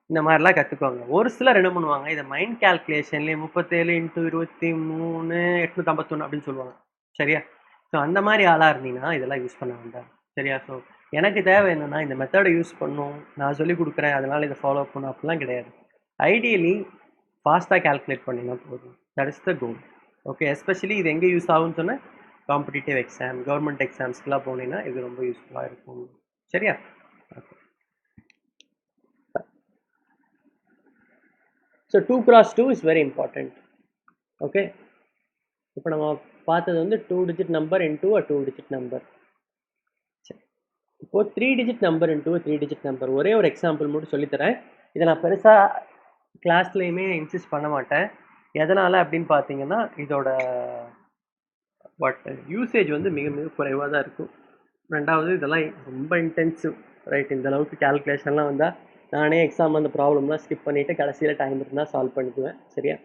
இந்த மாதிரிலாம் கற்றுக்குவாங்க. ஒரு சிலர் என்ன பண்ணுவாங்க, இதை மைண்ட் கேல்குலேஷன்லேயே 37 × 23 851 அப்படின்னு சொல்லுவாங்க. சரியா? ஸோ அந்த மாதிரி ஆளாக இருந்தீங்கன்னா இதெல்லாம் யூஸ் பண்ண வேண்டாம். சரியா? ஸோ எனக்கு தேவை என்னென்னா இந்த மெத்தடை யூஸ் பண்ணணும், நான் சொல்லிக் கொடுக்குறேன் அதனால் இதை ஃபாலோ பண்ணணும் அப்படிலாம் கிடையாது. ஐடியலி ஃபாஸ்ட்டாக கேல்குலேட் பண்ணிங்கன்னா போதும். That is the goal. Okay. Especially இது எங்கே யூஸ் ஆகும்னு சொன்னால் காம்படிட்டிவ் எக்ஸாம், கவர்மெண்ட் எக்ஸாம்ஸ்க்குலாம் போனீங்கன்னா இது ரொம்ப யூஸ்ஃபுல்லாக இருக்கும். சரியா? Okay. So 2 × 2 is very important. Okay. இப்போ நம்ம பார்த்தது வந்து 2 digit நம்பர் இன்டூ அ 2 digit நம்பர். சரி, இப்போது 3 digit number into 3 digit number. ஒரே ஒரு எக்ஸாம்பிள் மட்டும் சொல்லித்தரேன். இதை நான் பெருசாக கிளாஸ்லேயுமே இன்சிஸ்ட் பண்ண மாட்டேன். எதனால் அப்படின்னு பார்த்தீங்கன்னா இதோட யூசேஜ் வந்து மிக மிக குறைவாக தான் இருக்கும். ரெண்டாவது இதெல்லாம் ரொம்ப இன்டென்சிவ். ரைட்? இந்த அளவுக்கு கேல்குலேஷன்லாம் வந்தால் நானே எக்ஸாம் அந்த ப்ராப்ளம்லாம் ஸ்கிப் பண்ணிவிட்டு கடைசியில் டைம் இருந்தால் சால்வ் பண்ணிக்குவேன். சரியா?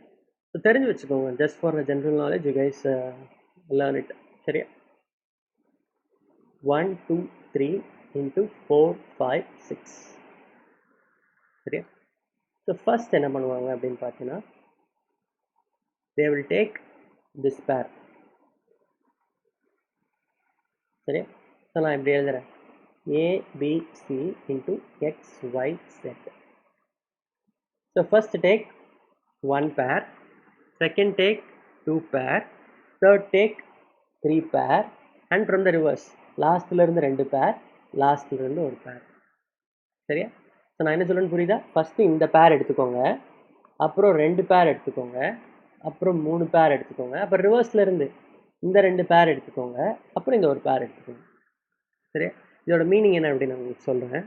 ஸோ தெரிஞ்சு வச்சுக்கோங்க, just for general knowledge you guys learn it. சரியா? 1 2 3 into 4 5 6. சரியா? ஸோ ஃபர்ஸ்ட் என்ன பண்ணுவாங்க அப்படின்னு பார்த்தீங்கன்னா, they will take this pair. சரியா? ஸோ நான் இப்படி எழுதுறேன், ABC into XYZ. So first take one pair, second take two pair, third take three pair, and from the reverse லாஸ்ட்ல இருந்து ரெண்டு பேர், லாஸ்ட்ல இருந்து ஒரு பேர். சரியா? ஸோ நான் என்ன சொல்றேன்னு புரியுதா? ஃபஸ்ட்டு இந்த பேர் எடுத்துக்கோங்க, அப்புறம் ரெண்டு பேர் எடுத்துக்கோங்க, அப்புறம் மூணு பேர் எடுத்துக்கோங்க, அப்புறம் ரிவர்ஸ்ல இருந்து இந்த ரெண்டு பேர் எடுத்துக்கோங்க, அப்புறம் இந்த ஒரு பேர் எடுத்துக்கோங்க. சரியா? இதோட மீனிங் என்ன அப்படின்னு நான் உங்களுக்கு சொல்கிறேன்.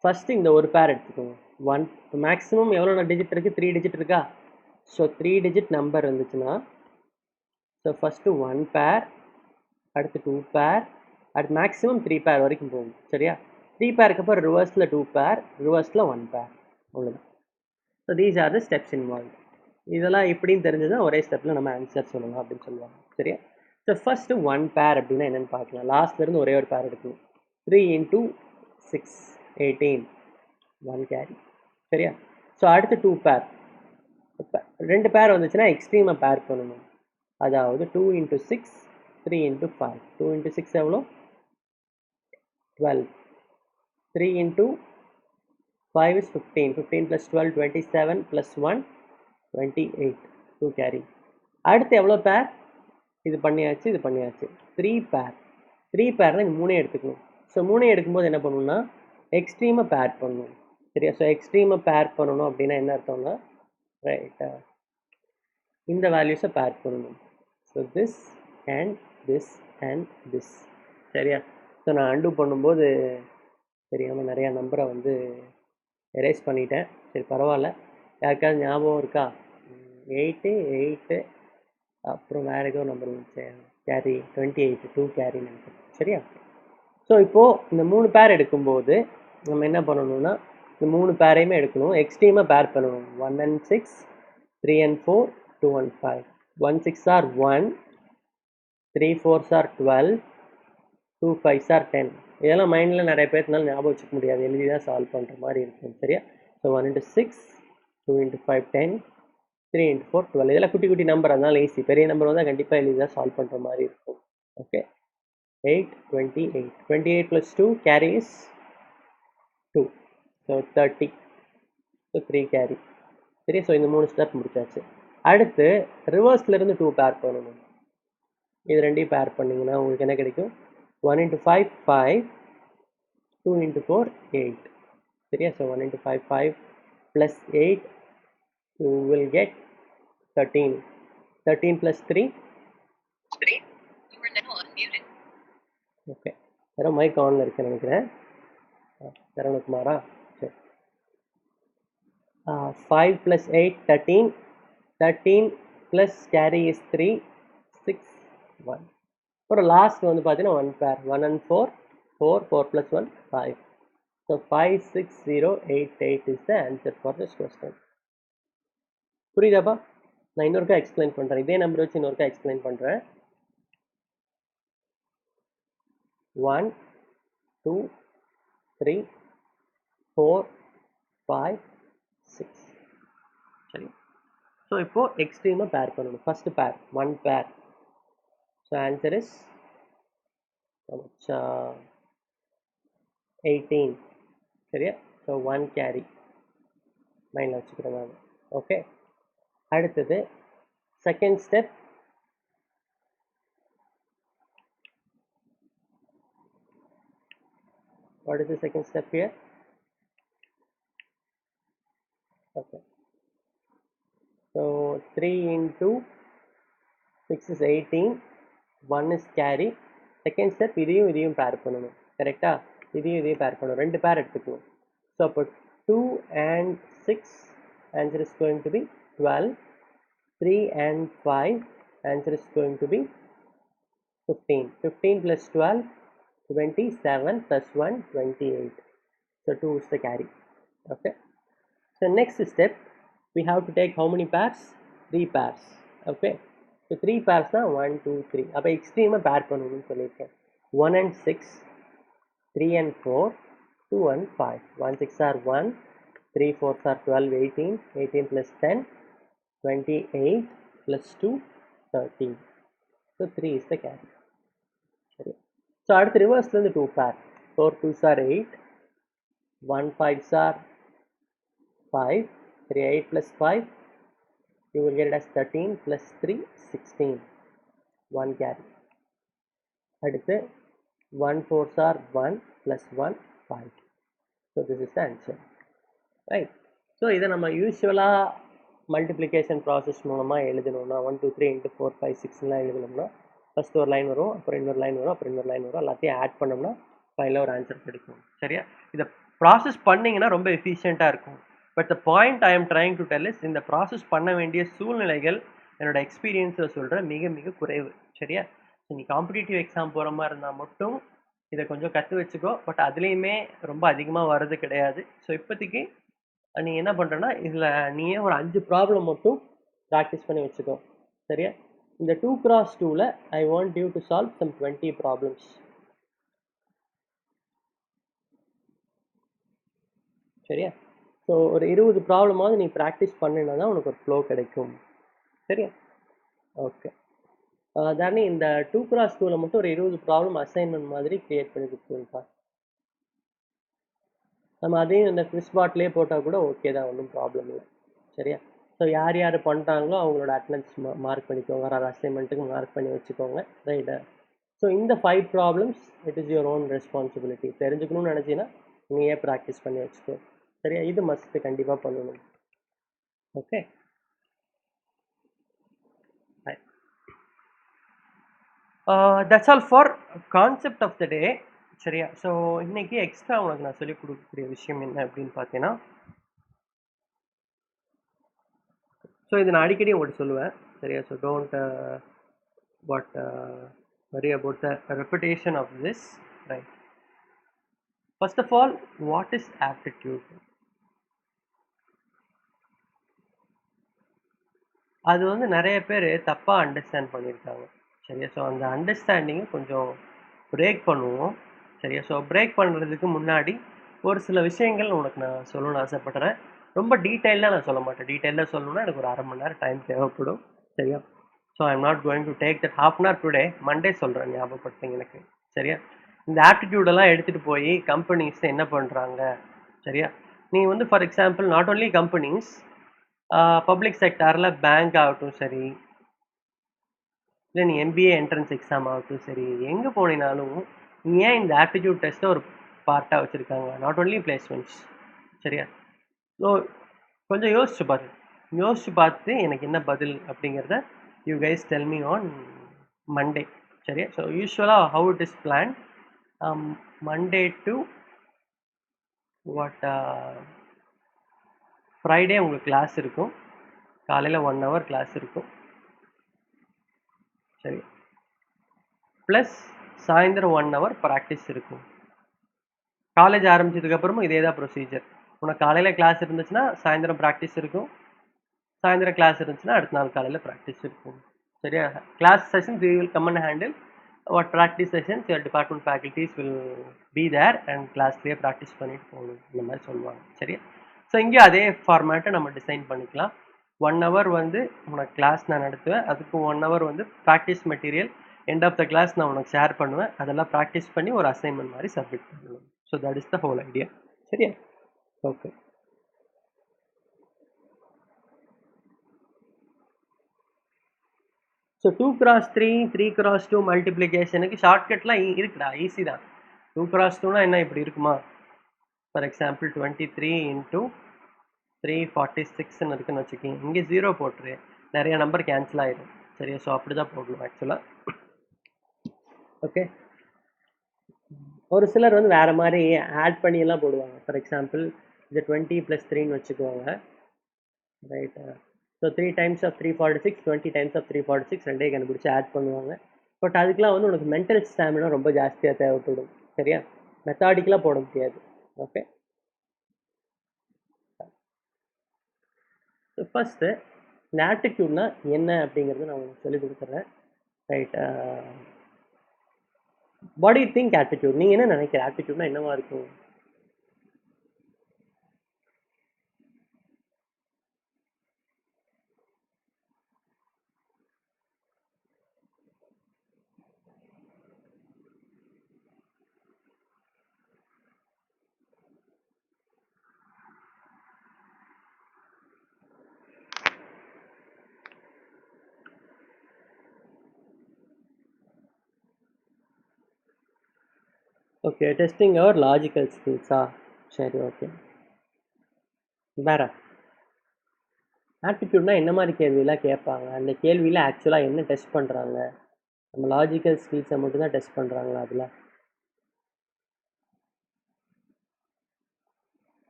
ஃபஸ்ட்டு இந்த ஒரு பேர் எடுத்துக்கோங்க. ஒன் மேக்ஸிமம் எவ்வளோ டிஜிட் இருக்குது? 3 டிஜிட் இருக்கா? ஸோ 3 டிஜிட் நம்பர் இருந்துச்சுன்னா, ஸோ ஃபஸ்ட்டு ஒன் பேர், அடுத்து டூ பேர், அடுத்து மேக்ஸிமம் 3 பேர் வரைக்கும் போகும். சரியா? 3 பேருக்கு அப்புறம் ரிவர்ஸில் 2 பேர், ரிவர்ஸில் 1 பேர், அவ்வளோதான். So these are the steps involve. இதெல்லாம் எப்படின்னு தெரிஞ்சதுன்னா ஒரே ஸ்டெப்பில் நம்ம ஆன்சர் சொல்லலாம் அப்படின்னு சொல்லுவாங்க. சரியா? ஸோ ஃபஸ்ட்டு ஒன் பேர் அப்படின்னா என்னென்னு பார்க்கலாம். லாஸ்ட்லேருந்து ஒரே ஒரு பேர் எடுக்கணும். 3 into 6 18, 1 கேரி. சரியா? ஸோ அடுத்து 2 பேர், இப்போ ரெண்டு பேர் வந்துச்சுன்னா எக்ஸ்ட்ரீமாக பேர் பண்ணணும். அதாவது 2 into 6 3 into 5. 2 into 6 எவ்வளோ? 12. 3 into 5 is 15. 15 plus 12 27 plus 1 28. 2 carry. அடுத்து எவ்வளோ பேர்? இது பண்ணியாச்சு, இது பண்ணியாச்சு. 3 பேர். 3 பேர்னால் இந்த மூணே எடுத்துக்கணும். ஸோ மூணே எடுக்கும்போது என்ன பண்ணணும்னா எக்ஸ்ட்ரீமாக பேர் பண்ணணும். சரியா? ஸோ எக்ஸ்ட்ரீமாக பேர் பண்ணணும் அப்படின்னா என்ன அர்த்தம்னா, ரைட்டா, இந்த வேல்யூஸை பேர் பண்ணணும். So this and this and this. சரியா? ஸோ நான் அண்டு பண்ணும்போது தெரியாமல் நிறையா நம்பரை வந்து எரேஸ் பண்ணிட்டேன். சரி பரவாயில்ல. யாருக்காவது ஞாபகம் இருக்கா? 8 8, அப்புறம் வேறு ஏதோ நம்பர் வந்துச்சு கேரி 28, 2 கேரி நினைக்கிறேன். சரியா? ஸோ இப்போது இந்த 3 பேர் எடுக்கும்போது நம்ம என்ன பண்ணணும்னா இந்த 3 பேரையுமே எடுக்கணும், எக்ஸ்ட்ரீமாக பேர் பண்ணணும். 1 and 6, 3 and 4, 2 and 5. 1 6 are 1, 3 4s are 12, 2 5s are 10. இதெல்லாம் மைண்டில் நிறைய பேர்னால ஞாபகம் வச்சுக்க முடியாது, எழுதி தான் சால்வ் பண்ணுற மாதிரி இருக்கும். சரியா? So 1 into 6, 2 into 5 10, 3 into 4 12. இதெல்லாம் குட்டி குட்டி நம்பர், அதனால ஈஸி. பெரிய நம்பர் வந்தால் கண்டிப்பாக எழுதி தான் சால்வ் பண்ணுற மாதிரி இருக்கும். Okay, 8 28. 28 plus 2 carries 2, so 30. So 3 carry. சரி, ஸோ இந்த 3 ஸ்டெப் முடிச்சாச்சு. அடுத்து ரிவர்ஸ்லேருந்து 2 பேர் பண்ணணும். இது ரெண்டையும் பேர் பண்ணிங்கன்னா உங்களுக்கு என்ன கிடைக்கும்? 1 into 5 5, 2 into 4 8. சரியா? So 1 into 5 5 plus 8, you will get 13. 13 plus 3. You are now unmuted. Okay, வேறு மைக் ஆனில் இருக்குன்னு நினைக்கிறேன். சரவணகுமாரா? சரி. 5 plus 8 13. 13 plus carry is 3, 6 1. அப்புறம் லாஸ்ட் வந்து பார்த்தீங்கன்னா 1 பேர். 1 and 4 4, 4 plus 1 5. So 5 6 0 8 8 is the answer for this question. புரியுதாப்பா? நான் இன்னொருக்கா எக்ஸ்பிளைன் பண்ணுறேன். இதே நம்பர் வச்சு இன்னொருக்கா எக்ஸ்பிளைன் பண்ணுறேன். 1 2 3 4 5 6. சரி, ஸோ இப்போது எக்ஸ்ட்ரீமாக பேர் பண்ணணும். ஃபஸ்ட்டு பேர் 1 பேர். So answer is 18. சரியா? ஸோ 1 கேரி மைண்டில் வச்சுக்கிறேன் நான். ஓகே, அடுத்தது second step. What is the second step here? Okay, so 3 into 6 is 18, 1 is carry. Second step இதையும் பேர் பண்ணணும். கரெக்டா? இதையும் பேர் பண்ணணும். ரெண்டு பேர் எடுத்துக்கணும். ஸோ அப்போ 2 and 6 answer is going to be 12. 3 and 5 answer is going to be 15. 15 plus 12 27 plus 1 28. So 2 is the carry. Okay, so next step we have to take how many pairs? 3 pairs. Okay, so 3 pairs தான் 1 2 3. அப்போ எக்ஸ்ட்ரீமாக பேர் பண்ணணும்னு சொல்லியிருக்கேன். 1 and 6, 3 and 4, 2 and 5. 1 6 are 1, 3 4 are 12, 18, 18 plus 10, 28 plus 2, 13. So 3 is the carry. சரி, so அடுத்து ரிவர்ஸ்லேருந்து 2 பேர். 4 2s are 8, 1 5s are 5, 3 8 plus 5, you will get it as 13 plus 3, 16. 1 carry. அடுத்து 1 4s are 1 plus 1, 5. So this is the answer. Right. So இதை நம்ம யூஸ்வலாக multiplication process மூலமாக எழுதணும்னா 1 2 3 into 4 5 6லாம் எழுதணும்னா ஃபஸ்ட்டு ஒரு லைன் வரும், அப்புறம் இன்னொரு லைன் வரும், அப்புறம் இன்னொரு லைன் வரும், எல்லாத்தையும் ஆட் பண்ணோம்னா ஃபைனலாக ஒரு ஆன்சர் கிடைக்கும். சரியா? இதை ப்ராசஸ் பண்ணிங்கன்னா ரொம்ப எஃபிஷியண்ட்டாக இருக்கும். But the point I am trying to tell is, இந்த ப்ராசஸ் பண்ண வேண்டிய சூழ்நிலைகள் என்னோட எக்ஸ்பீரியன்ஸில் சொல்கிறேன் மிக மிக குறைவு. சரியா? நீ காம்படிட்டிவ் எக்ஸாம் போகிற மாதிரி இருந்தால் மட்டும் இதை கொஞ்சம் கற்று வச்சுக்கோ. பட் அதுலேயுமே ரொம்ப அதிகமாக வர்றது கிடையாது. ஸோ இப்போதைக்கு நீ என்ன பண்ணுறேன்னா, இதில் நீயே ஒரு 5 ப்ராப்ளம் மட்டும் ப்ராக்டிஸ் பண்ணி வச்சுக்கோ. சரியா? இந்த 2x2ல I want you to solve some 20 problems. சரியா? ஸோ ஒரு 20 ப்ராப்ளமாவது நீ ப்ராக்டிஸ் பண்ணினா தான் உனக்கு ஒரு ஃப்ளோ கிடைக்கும். சரியா? ஓகே, தானே இந்த 2x2ல மட்டும் ஒரு 20 ப்ராப்ளம் அசைன்மெண்ட் மாதிரி கிரியேட் பண்ணி கொடுத்துருப்பா. நம்ம அதையும் இந்த குவிஸ் பாட்லேயே போட்டால் கூட ஓகே தான், ஒன்றும் ப்ராப்ளம் இல்லை. சரியா? ஸோ யார் யார் பண்ணுறாங்களோ அவங்களோட அட்டனன்ஸ் மார்க் பண்ணிக்கோங்க, வர அசைன்மெண்ட்டுக்கு மார்க் பண்ணி வச்சுக்கோங்க. ரைட்டா? ஸோ இந்த 5 problems it is your own responsibility. தெரிஞ்சுக்கணும்னு நினச்சின்னா நீயே ப்ராக்டிஸ் பண்ணி வச்சுக்கோ. சரியா? இது மஸ்ட்டு கண்டிப்பாக பண்ணணும். Okay, that's all for concept of the day. சரியா? ஸோ இன்னைக்கு எக்ஸ்ட்ரா உனக்கு நான் சொல்லிக் கொடுக்கக்கூடிய விஷயம் என்ன அப்படின்னு பார்த்தீங்கன்னா, ஸோ இது நான் அடிக்கடி உங்கள்கிட்ட சொல்லுவேன். சரியா? So don't worry about the repetition of this. Right. First of all, what is aptitude? அது வந்து நிறைய பேர் தப்பாக அண்டர்ஸ்டாண்ட் பண்ணியிருக்காங்க. சரியா? ஸோ அந்த அண்டர்ஸ்டாண்டிங்கை கொஞ்சம் பிரேக் பண்ணுவோம். சரியா? ஸோ பிரேக் பண்ணுறதுக்கு முன்னாடி ஒரு சில விஷயங்கள் உனக்கு நான் சொல்லணும்னு ஆசைப்படுறேன். ரொம்ப டீட்டெயிலாக நான் சொல்ல மாட்டேன். டீட்டெயிலாக சொல்லணும்னா எனக்கு ஒரு 1/2 மணி நேரம் டைம் தேவைப்படும். சரியா? So I am not going to take that ½ an hour today. Monday சொல்கிறேன், ஞாபகப்படுத்துங்க எனக்கு. சரியா? இந்த ஆப்டிடியூடெல்லாம் எடுத்துகிட்டு போய் கம்பெனிஸ் என்ன பண்ணுறாங்க? சரியா? நீ வந்து for example not only companies, public செக்டாரில் பேங்க் ஆகட்டும் சரி, இல்லை நீ MBA என்ட்ரன்ஸ் எக்ஸாம் ஆகட்டும் சரி, எங்கே போனீங்கனாலும் ஏன் இந்த ஆப்டிடியூட் டெஸ்ட்டை ஒரு பார்ட்டாக வச்சுருக்காங்க? Not only placements. சரியா? ஸோ கொஞ்சம் யோசிச்சு பார்த்து எனக்கு என்ன பதில் அப்படிங்கிறத you guys tell me on Monday. சரியா? ஸோ யூஸ்வலாக how it is plan, Monday to Friday உங்களுக்கு கிளாஸ் இருக்கும். காலையில் 1 hour கிளாஸ் இருக்கும். சரி, ப்ளஸ் சாயந்தரம் 1 hour ப்ராக்டிஸ் இருக்கும். காலேஜ் ஆரம்பிச்சதுக்கப்புறமும் இதே தான் ப்ரொசீஜர். உனக்கு காலையில் கிளாஸ் இருந்துச்சுன்னா சாயந்தரம் ப்ராக்டிஸ் இருக்கும், சாயந்தரம் கிளாஸ் இருந்துச்சுன்னா அடுத்த நாள் காலையில் ப்ராக்டிஸ் இருக்கும். சரியா? Class sessions we will come and handle. what practice sessions your department faculties will be there and கிளாஸ்லேயே ப்ராக்டிஸ் பண்ணிட்டு போகணும், இந்த மாதிரி சொல்லுவாங்க. சரியா? ஸோ இங்கே அதே ஃபார்மேட்டை நம்ம டிசைன் பண்ணிக்கலாம். 1 hour வந்து உனக்கு கிளாஸ் நான் நடத்துவேன், அதுக்கு 1 hour வந்து practice material end of the class நான் உனக்கு ஷேர் பண்ணுவேன். அதெல்லாம் ப்ராக்டிஸ் பண்ணி ஒரு அசைன்மெண்ட் மாதிரி சப்மிட் பண்ணணும். So that is the whole idea. சரியா? ஓகே. ஸோ 2x3 3x2 மல்டிப்ளிகேஷனுக்கு ஷார்ட்கட்லாம் இருக்குடா, ஈஸி தான். 2x2னா என்ன இப்படி இருக்குமா? ஃபார் எக்ஸாம்பிள் 23 into 346ன்னு இருக்குன்னு வச்சுக்கிங்க. இங்கே 0 போட்டுரு, நிறைய நம்பர் கேன்சல் ஆயிடும். சரியா? ஸோ அப்படி தான் போடணும் ஆக்சுவலாக. ஓகே, ஒரு சிலர் வந்து வேறு மாதிரி ஆட் பண்ணியெல்லாம் போடுவாங்க. ஃபார் எக்ஸாம்பிள் இது 20 + 3ன்னு வச்சுக்குவாங்க. Right? So 3 times of 346, 20 times of 346 ரெண்டே கண்டுபிடிச்சி ஆட் பண்ணுவாங்க. பட் அதுக்கெலாம் வந்து உனக்கு மென்டல் ஸ்டாமினா ரொம்ப ஜாஸ்தியாக தேவைப்படும். சரியா? மெத்தாடிக்கலாக போட முடியாது. ஓகே, ஸோ ஃபஸ்ட்டு இந்த ஆப்டிடியூட்னா என்ன அப்படிங்கிறது நான் உங்களுக்கு சொல்லி கொடுத்துட்றேன். Right. What to you think aptitude? நீங்கள் என்ன நினைக்கிற ஆப்டிடியூட்னா என்னவா இருக்கும்? ஓகே, டெஸ்டிங் அவர் லாஜிக்கல் ஸ்கில்ஸா? சரி, ஓகே. வேற ஆப்டிடியூட்னா என்ன மாதிரி கேள்வியெல்லாம் கேட்பாங்க? அந்த கேள்வியில் ஆக்சுவலாக என்ன டெஸ்ட் பண்ணுறாங்க? நம்ம லாஜிக்கல் ஸ்கில்ஸை மட்டும் தான் டெஸ்ட் பண்ணுறாங்களா அதில்?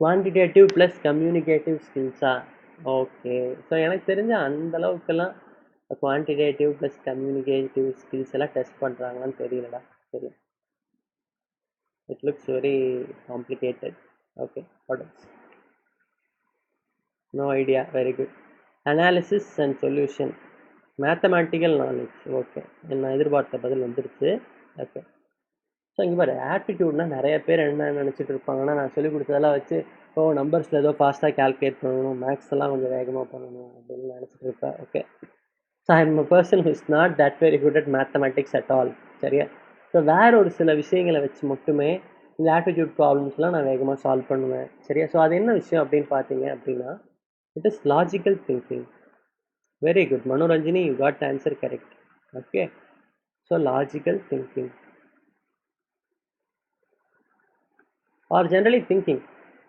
குவான்டிடேட்டிவ் ப்ளஸ் கம்யூனிகேட்டிவ் ஸ்கில்ஸா? ஓகே. ஸோ எனக்கு தெரிஞ்ச அந்த அளவுக்கெல்லாம் குவான்டிடேட்டிவ் ப்ளஸ் கம்யூனிகேட்டிவ் ஸ்கில்ஸ் எல்லாம் டெஸ்ட் பண்ணுறாங்களான்னு தெரியலடா. சரி, it looks very complicated. Okay, what else? No idea. Very good. Analysis and solution, mathematical knowledge. Okay, நான் எதிர்பார்த்த பதில் வந்துருச்சு. ஓகே. ஸோ இங்கே பாரு, ஆப்டிடியூட்னா நிறைய பேர் என்ன நினச்சிட்டு இருப்பாங்கன்னா, நான் சொல்லிக் கொடுத்ததெல்லாம் வச்சு நம்பர்ஸில் ஏதோ ஃபாஸ்ட்டாக கால்குலேட் பண்ணணும், மேக்ஸ் எல்லாம் கொஞ்சம் வேகமாக பண்ணணும் அப்படின்னு நினச்சிட்டு இருப்பேன். Okay. So I am a person who is not that very good at mathematics at all. சரியா? ஸோ வேற ஒரு சில விஷயங்களை வச்சு மட்டுமே இந்த ஆப்டிடியூட் ப்ராப்ளம்ஸ்லாம் நான் வேகமாக சால்வ் பண்ணுவேன். சரியா? ஸோ அது என்ன விஷயம் அப்படின்னு பார்த்தீங்க அப்படின்னா, it is logical thinking. Very good Manoranjini, you got answer correct. Okay. So logical thinking or generally thinking,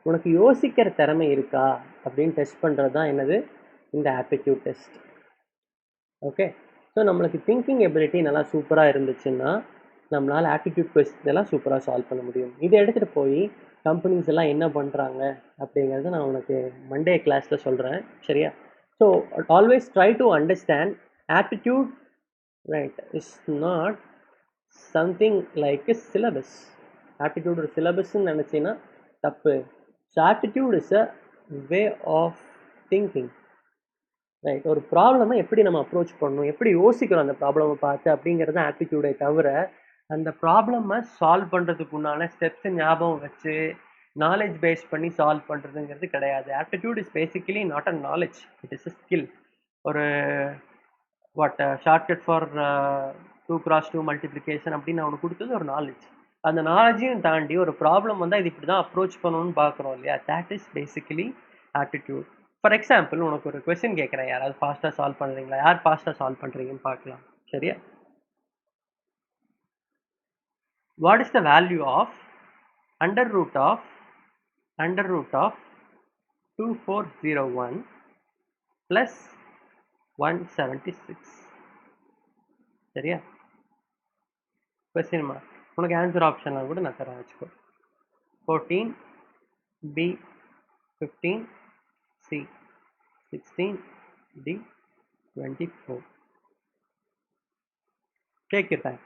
உனக்கு யோசிக்கிற திறமை இருக்கா அப்படின்னு டெஸ்ட் பண்ணுறது தான் என்னது, இந்த ஆப்டிடியூட் டெஸ்ட். ஓகே. ஸோ நம்மளுக்கு திங்கிங் எபிலிட்டி நல்லா சூப்பராக இருந்துச்சுன்னா நம்மளால் ஆப்டிடியூட் கொஸ்டின் எல்லாம் சூப்பராக சால்வ் பண்ண முடியும். இதை எடுத்துகிட்டு போய் கம்பெனிஸ் எல்லாம் என்ன பண்ணுறாங்க அப்படிங்கிறத நான் உனக்கு மண்டே கிளாஸில் சொல்கிறேன். சரியா? So always try to understand aptitude, right, is not something like a syllabus. Aptitude ஒரு சிலபஸ்ன்னு நினச்சின்னா தப்பு. So aptitude is a way of thinking. Right. ஒரு ப்ராப்ளமை எப்படி நம்ம அப்ரோச் பண்ணணும், எப்படி யோசிக்கிறோம் அந்த ப்ராப்ளமை பார்த்து அப்படிங்கிறது ஆப்டிடியூடே தவிர, அந்த ப்ராப்ளமை சால்வ் பண்ணுறதுக்கு உண்டான ஸ்டெப்ஸை ஞாபகம் வச்சு நாலேஜ் பேஸ் பண்ணி சால்வ் பண்ணுறதுங்கிறது கிடையாது. Aptitude is basically not a knowledge, it is a skill. ஒரு ஷார்ட்கட் ஃபார் 2x2 மல்டிப்ளிகேஷன் அப்படின்னு அவனுக்கு கொடுத்தது ஒரு நாலேஜ். அந்த நாலேஜையும் தாண்டி ஒரு ப்ராப்ளம் வந்தால் இது இப்படி தான் அப்ரோச் பண்ணணும்னு பார்க்குறோம் இல்லையா, that is basically aptitude. For example உனக்கு ஒரு கொஸ்டின் கேட்குறேன், யாராவது ஃபாஸ்ட்டாக சால்வ் பண்ணுறீங்களா? யார் ஃபாஸ்ட்டாக சால்வ் பண்ணுறீங்கன்னு பார்க்கலாம். சரியா? What is the value of under root of 2401 plus 176? சரியா? Question mark. உனக்கு ஆன்சர் ஆப்ஷன்லாம் கூட நான் தரேன், வச்சுக்கோ. 14, B 15, C 16, D 24. Take your time.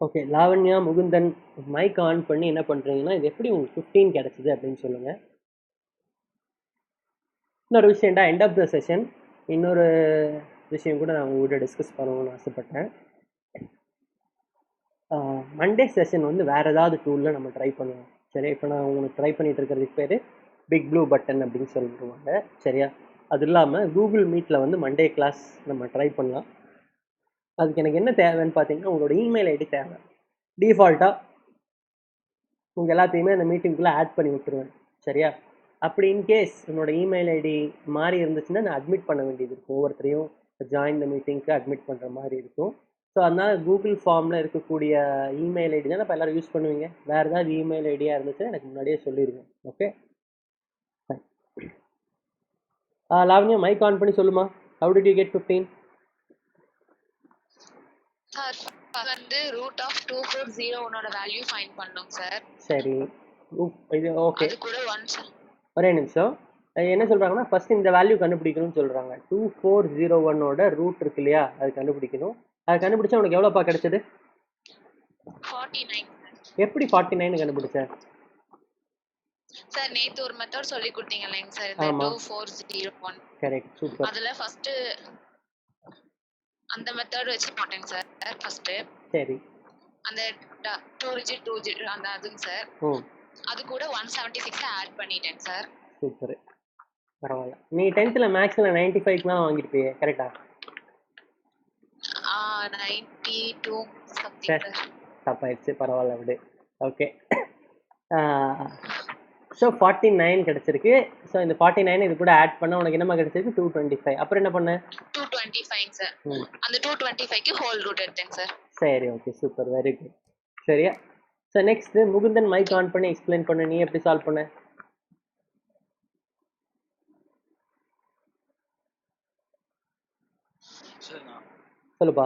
Okay, Lavanya, Mukundan, mike on பண்ணி என்ன பண்ணுறீங்கன்னா, இது எப்படி உங்களுக்கு 15 கிடச்சிது அப்படின்னு சொல்லுங்கள். இன்னொரு விஷயம்டா, எண்ட் ஆஃப் த செஷன் இன்னொரு விஷயம் கூட நான் உங்கள்கிட்ட டிஸ்கஸ் பண்ணணும்னு ஆசைப்பட்டேன். மண்டே செஷன் வந்து வேறு ஏதாவது டூலில் நம்ம ட்ரை பண்ணுவோம். சரி, இப்போ நான் உங்களுக்கு ட்ரை பண்ணிகிட்டு இருக்கிறதுக்கு பேர் பிக் ப்ளூ பட்டன் அப்படின்னு சொல்லிடுவாங்க. சரியா? அது இல்லாமல் கூகுள் மீட்டில் வந்து மண்டே கிளாஸ் நம்ம ட்ரை பண்ணலாம். அதுக்கு எனக்கு என்ன தேவைன்னு பார்த்தீங்கன்னா உங்களோட இமெயில் ஐடி தேவை. டிஃபால்ட்டாக உங்கள் எல்லாத்தையுமே அந்த மீட்டிங்குள்ளே ஆட் பண்ணி விட்டுருவேன். சரியா? அப்படி இன்கேஸ் என்னோட இமெயில் ஐடி மாறி இருந்துச்சுன்னா நான் அட்மிட் பண்ண வேண்டியது இருக்கும். ஒவ்வொருத்தரையும் ஜாயின் த மீட்டிங்க்கு அட்மிட் பண்ணுற மாதிரி இருக்கும். ஸோ அதனால் கூகுள் ஃபார்மில் இருக்கக்கூடிய இமெயில் ஐடி தான் இப்போ எல்லோரும் யூஸ் பண்ணுவீங்க. வேறு ஏதாவது இமெயில் ஐடியாக இருந்துச்சுன்னா எனக்கு முன்னாடியே சொல்லிடுங்க. ஓகே, லாவண்யா மைக் ஆன் பண்ணி சொல்லுமா. How did you get 15? Sir வந்து ரூட் ஆஃப் 2401 வேல்யூ ஃபைண்ட் பண்ணோம் சார். சரி, இது ஓகே. அது கூட ஒன்ஸ் ஒரே நிமிஷம். என்ன சொல்கிறாங்கன்னா ஃபஸ்ட் இந்த வேல்யூ கண்டுபிடிக்கணும்னு சொல்கிறாங்க. 2401 ரூட் இருக்கு இல்லையா, அது கண்டுபிடிக்கணும். அது கண்டுபிடிச்சா உனக்கு எவ்வளோப்பா கிடைச்சது? 49. எப்படி 49 கண்டுபிடிச்ச? சார் நேத்து ஒரு மெத்தட் சொல்லி கொடுத்தீங்க இல்லைங்க சார், இந்த 2401. Correct, super. அதுல ஃபர்ஸ்ட் அந்த மெத்தட் வச்சு போட்டேங்க சார். ஃபர்ஸ்ட் சரி, அந்த 2 அந்த அதுங்க சார். அது கூட 176 ஆட் பண்ணிட்டேன் சார். சூப்பர், பரவாயில்ல. நீ 10th மேக்ஸ்ல 95 மேல வாங்கிருப்பியே, கரெக்ட்டா? 92 சம்திங். தப்பாயிடுச்சு, பரவாயில்ல விடு. ஓகே, ஸோ 49 கிடைச்சிருக்கு. ஸோ இந்த 49 இது கூட ஆட் பண்ண உனக்கு என்னமா கிடைச்சிருக்கு? 225. அப்புறம் என்ன பண்ண? 225 சார். அந்த 225க்கு ஹோல் ரூட் எடுத்தேன் சார். சரி, ஓகே, சூப்பர், வெரி குட். சரியா? So next Mukundan mike on பண்ணி எக்ஸ்பிளைன் பண்ண. நீ எப்படி சால்வ் பண்ண? சொல்லுப்பா.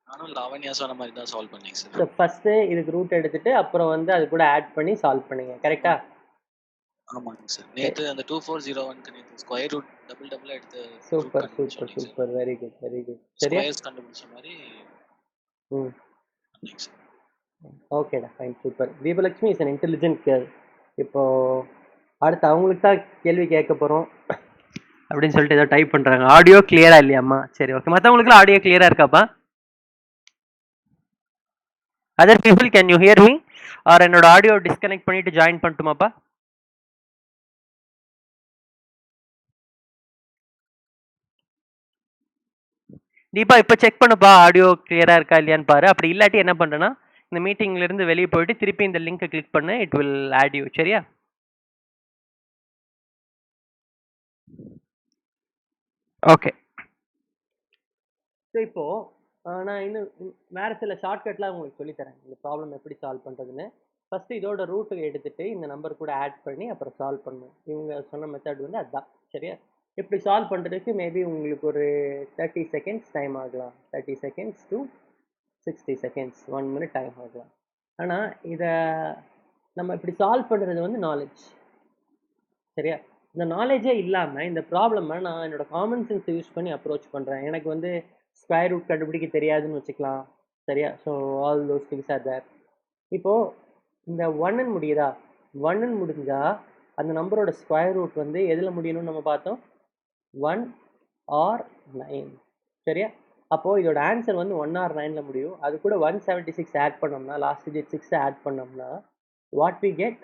நானும் லாவண்யா சொன்ன மாதிரி தான் சால்வ் பண்ணேன் சார். ஸோ ஃபர்ஸ்ட் இதுக்கு ரூட் எடுத்துட்டு அப்புறம் வந்து அது கூட ஆட் பண்ணி சால்வ் பண்ணீங்க, கரெக்டா? ஆமாங்க சார். நேத்து அந்த 2401க்கு நேத்து ஸ்கொயர் ரூட் டபுள் எடுத்து super super super, very good very good. சரியா? ஸ்கொயர்ஸ் கண்டுபிடிச்ச மாதிரி. ஓகேடா, fine, super. Deepalakshmi is an intelligent girl. இப்போ அடுத்து அவங்களுக்கு தான் கேள்வி கேட்க போறோம் அப்படின்னு சொல்லிட்டு ஏதோ டைப் பண்றாங்க. ஆடியோ கிளியரா இல்லையாம்மா? சரி, ஓகே. மற்றவங்களுக்குலாம் ஆடியோ கிளியரா இருக்காப்பா? Other people can you hear me? Are என்னோட ஆடியோ டிஸ்கனெக்ட் பண்ணிட்டு ஜாயின் பண்ணட்டுமாப்பா? தீபா இப்போ செக் பண்ணுப்பா, ஆடியோ கிளியரா இருக்கா இல்லையான்னு பாரு. அப்படி இல்லாட்டி என்ன பண்றேன்னா இந்த மீட்டிங்ல இருந்து வெளியே போயிட்டு திருப்பி இந்த லிங்கை கிளிக் பண்ணு, இட் வில் ஆட் யூ. சரியா? ஓகே. ஸோ இப்போ நான் இன்னும் வேறு சில ஷார்ட்கட்லாம் உங்களுக்கு சொல்லித்தரேன் இந்த ப்ராப்ளம் எப்படி சால்வ் பண்ணுறதுன்னு. ஃபஸ்ட்டு இதோட ரூட்டு எடுத்துகிட்டு இந்த நம்பர் கூட ஆட் பண்ணி அப்புறம் சால்வ் பண்ணணும். இவங்க சொன்ன மெத்தட் வந்து அதுதான். சரியா? இப்படி சால்வ் பண்ணுறதுக்கு மேபி உங்களுக்கு ஒரு 30 செகண்ட்ஸ் டைம் ஆகலாம். 30 seconds to 60 seconds, 1 minute time ஆகலாம். ஆனால் இதை நம்ம இப்படி சால்வ் பண்ணுறது வந்து நாலேஜ். சரியா? இந்த நாலேஜே இல்லாமல் இந்த ப்ராப்ளமை நான் என்னோடய காமன் சென்ஸ் யூஸ் பண்ணி அப்ரோச் பண்ணுறேன். எனக்கு வந்து ஸ்கொயர் ரூட் கண்டுபிடிக்க தெரியாதுன்னு வச்சுக்கலாம். சரியா? So all those things are there. இப்போது இந்த 1ன்னு முடியுதா? 1ன்னு முடிஞ்சால் அந்த நம்பரோட ஸ்கொயர் ரூட் வந்து எதில் முடியணும்னு நம்ம பார்த்தோம்? 1 or 9. சரியா? அப்போது இதோட ஆன்சர் வந்து 1 or 9ல் முடியும். அது கூட 176 ஆட் பண்ணோம்னா, லாஸ்ட் டிஜிட் 6 ஆட் பண்ணோம்னா what we get?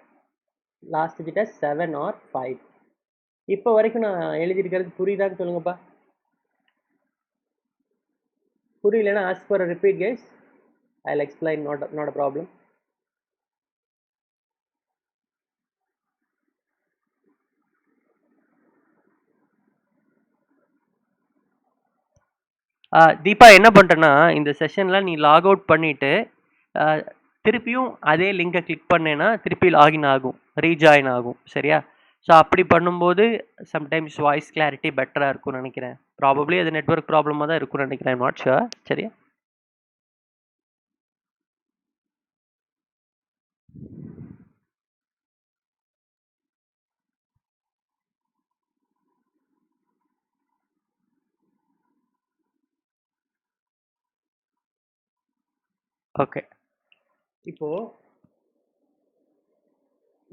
Last digit 7 or 5. இப்போ வரைக்கும் நான் எழுதியிருக்கிறது புரியுதான்னு சொல்லுங்கப்பா. புரியலன்னா ask for a repeat guys. I'll explain, not a problem. Deepa என்ன பண்ணுறேன்னா இந்த செஷனில் நீ லாக் அவுட் பண்ணிவிட்டு திருப்பியும் அதே லிங்கை கிளிக் பண்ணேன்னா திருப்பி லாகின் ஆகும், ரீஜாயின் ஆகும். சரியா? ஸோ அப்படி பண்ணும்போது சம்டைம்ஸ் வாய்ஸ் கிளாரிட்டி பெட்டராக இருக்கும்னு நினைக்கிறேன். ப்ராபப்ளி அது நெட்வொர்க் ப்ராப்ளமாக தான் இருக்கும்னு நினைக்கிறேன், நாட் ஷுர். சரியா? ஓகே. இப்போது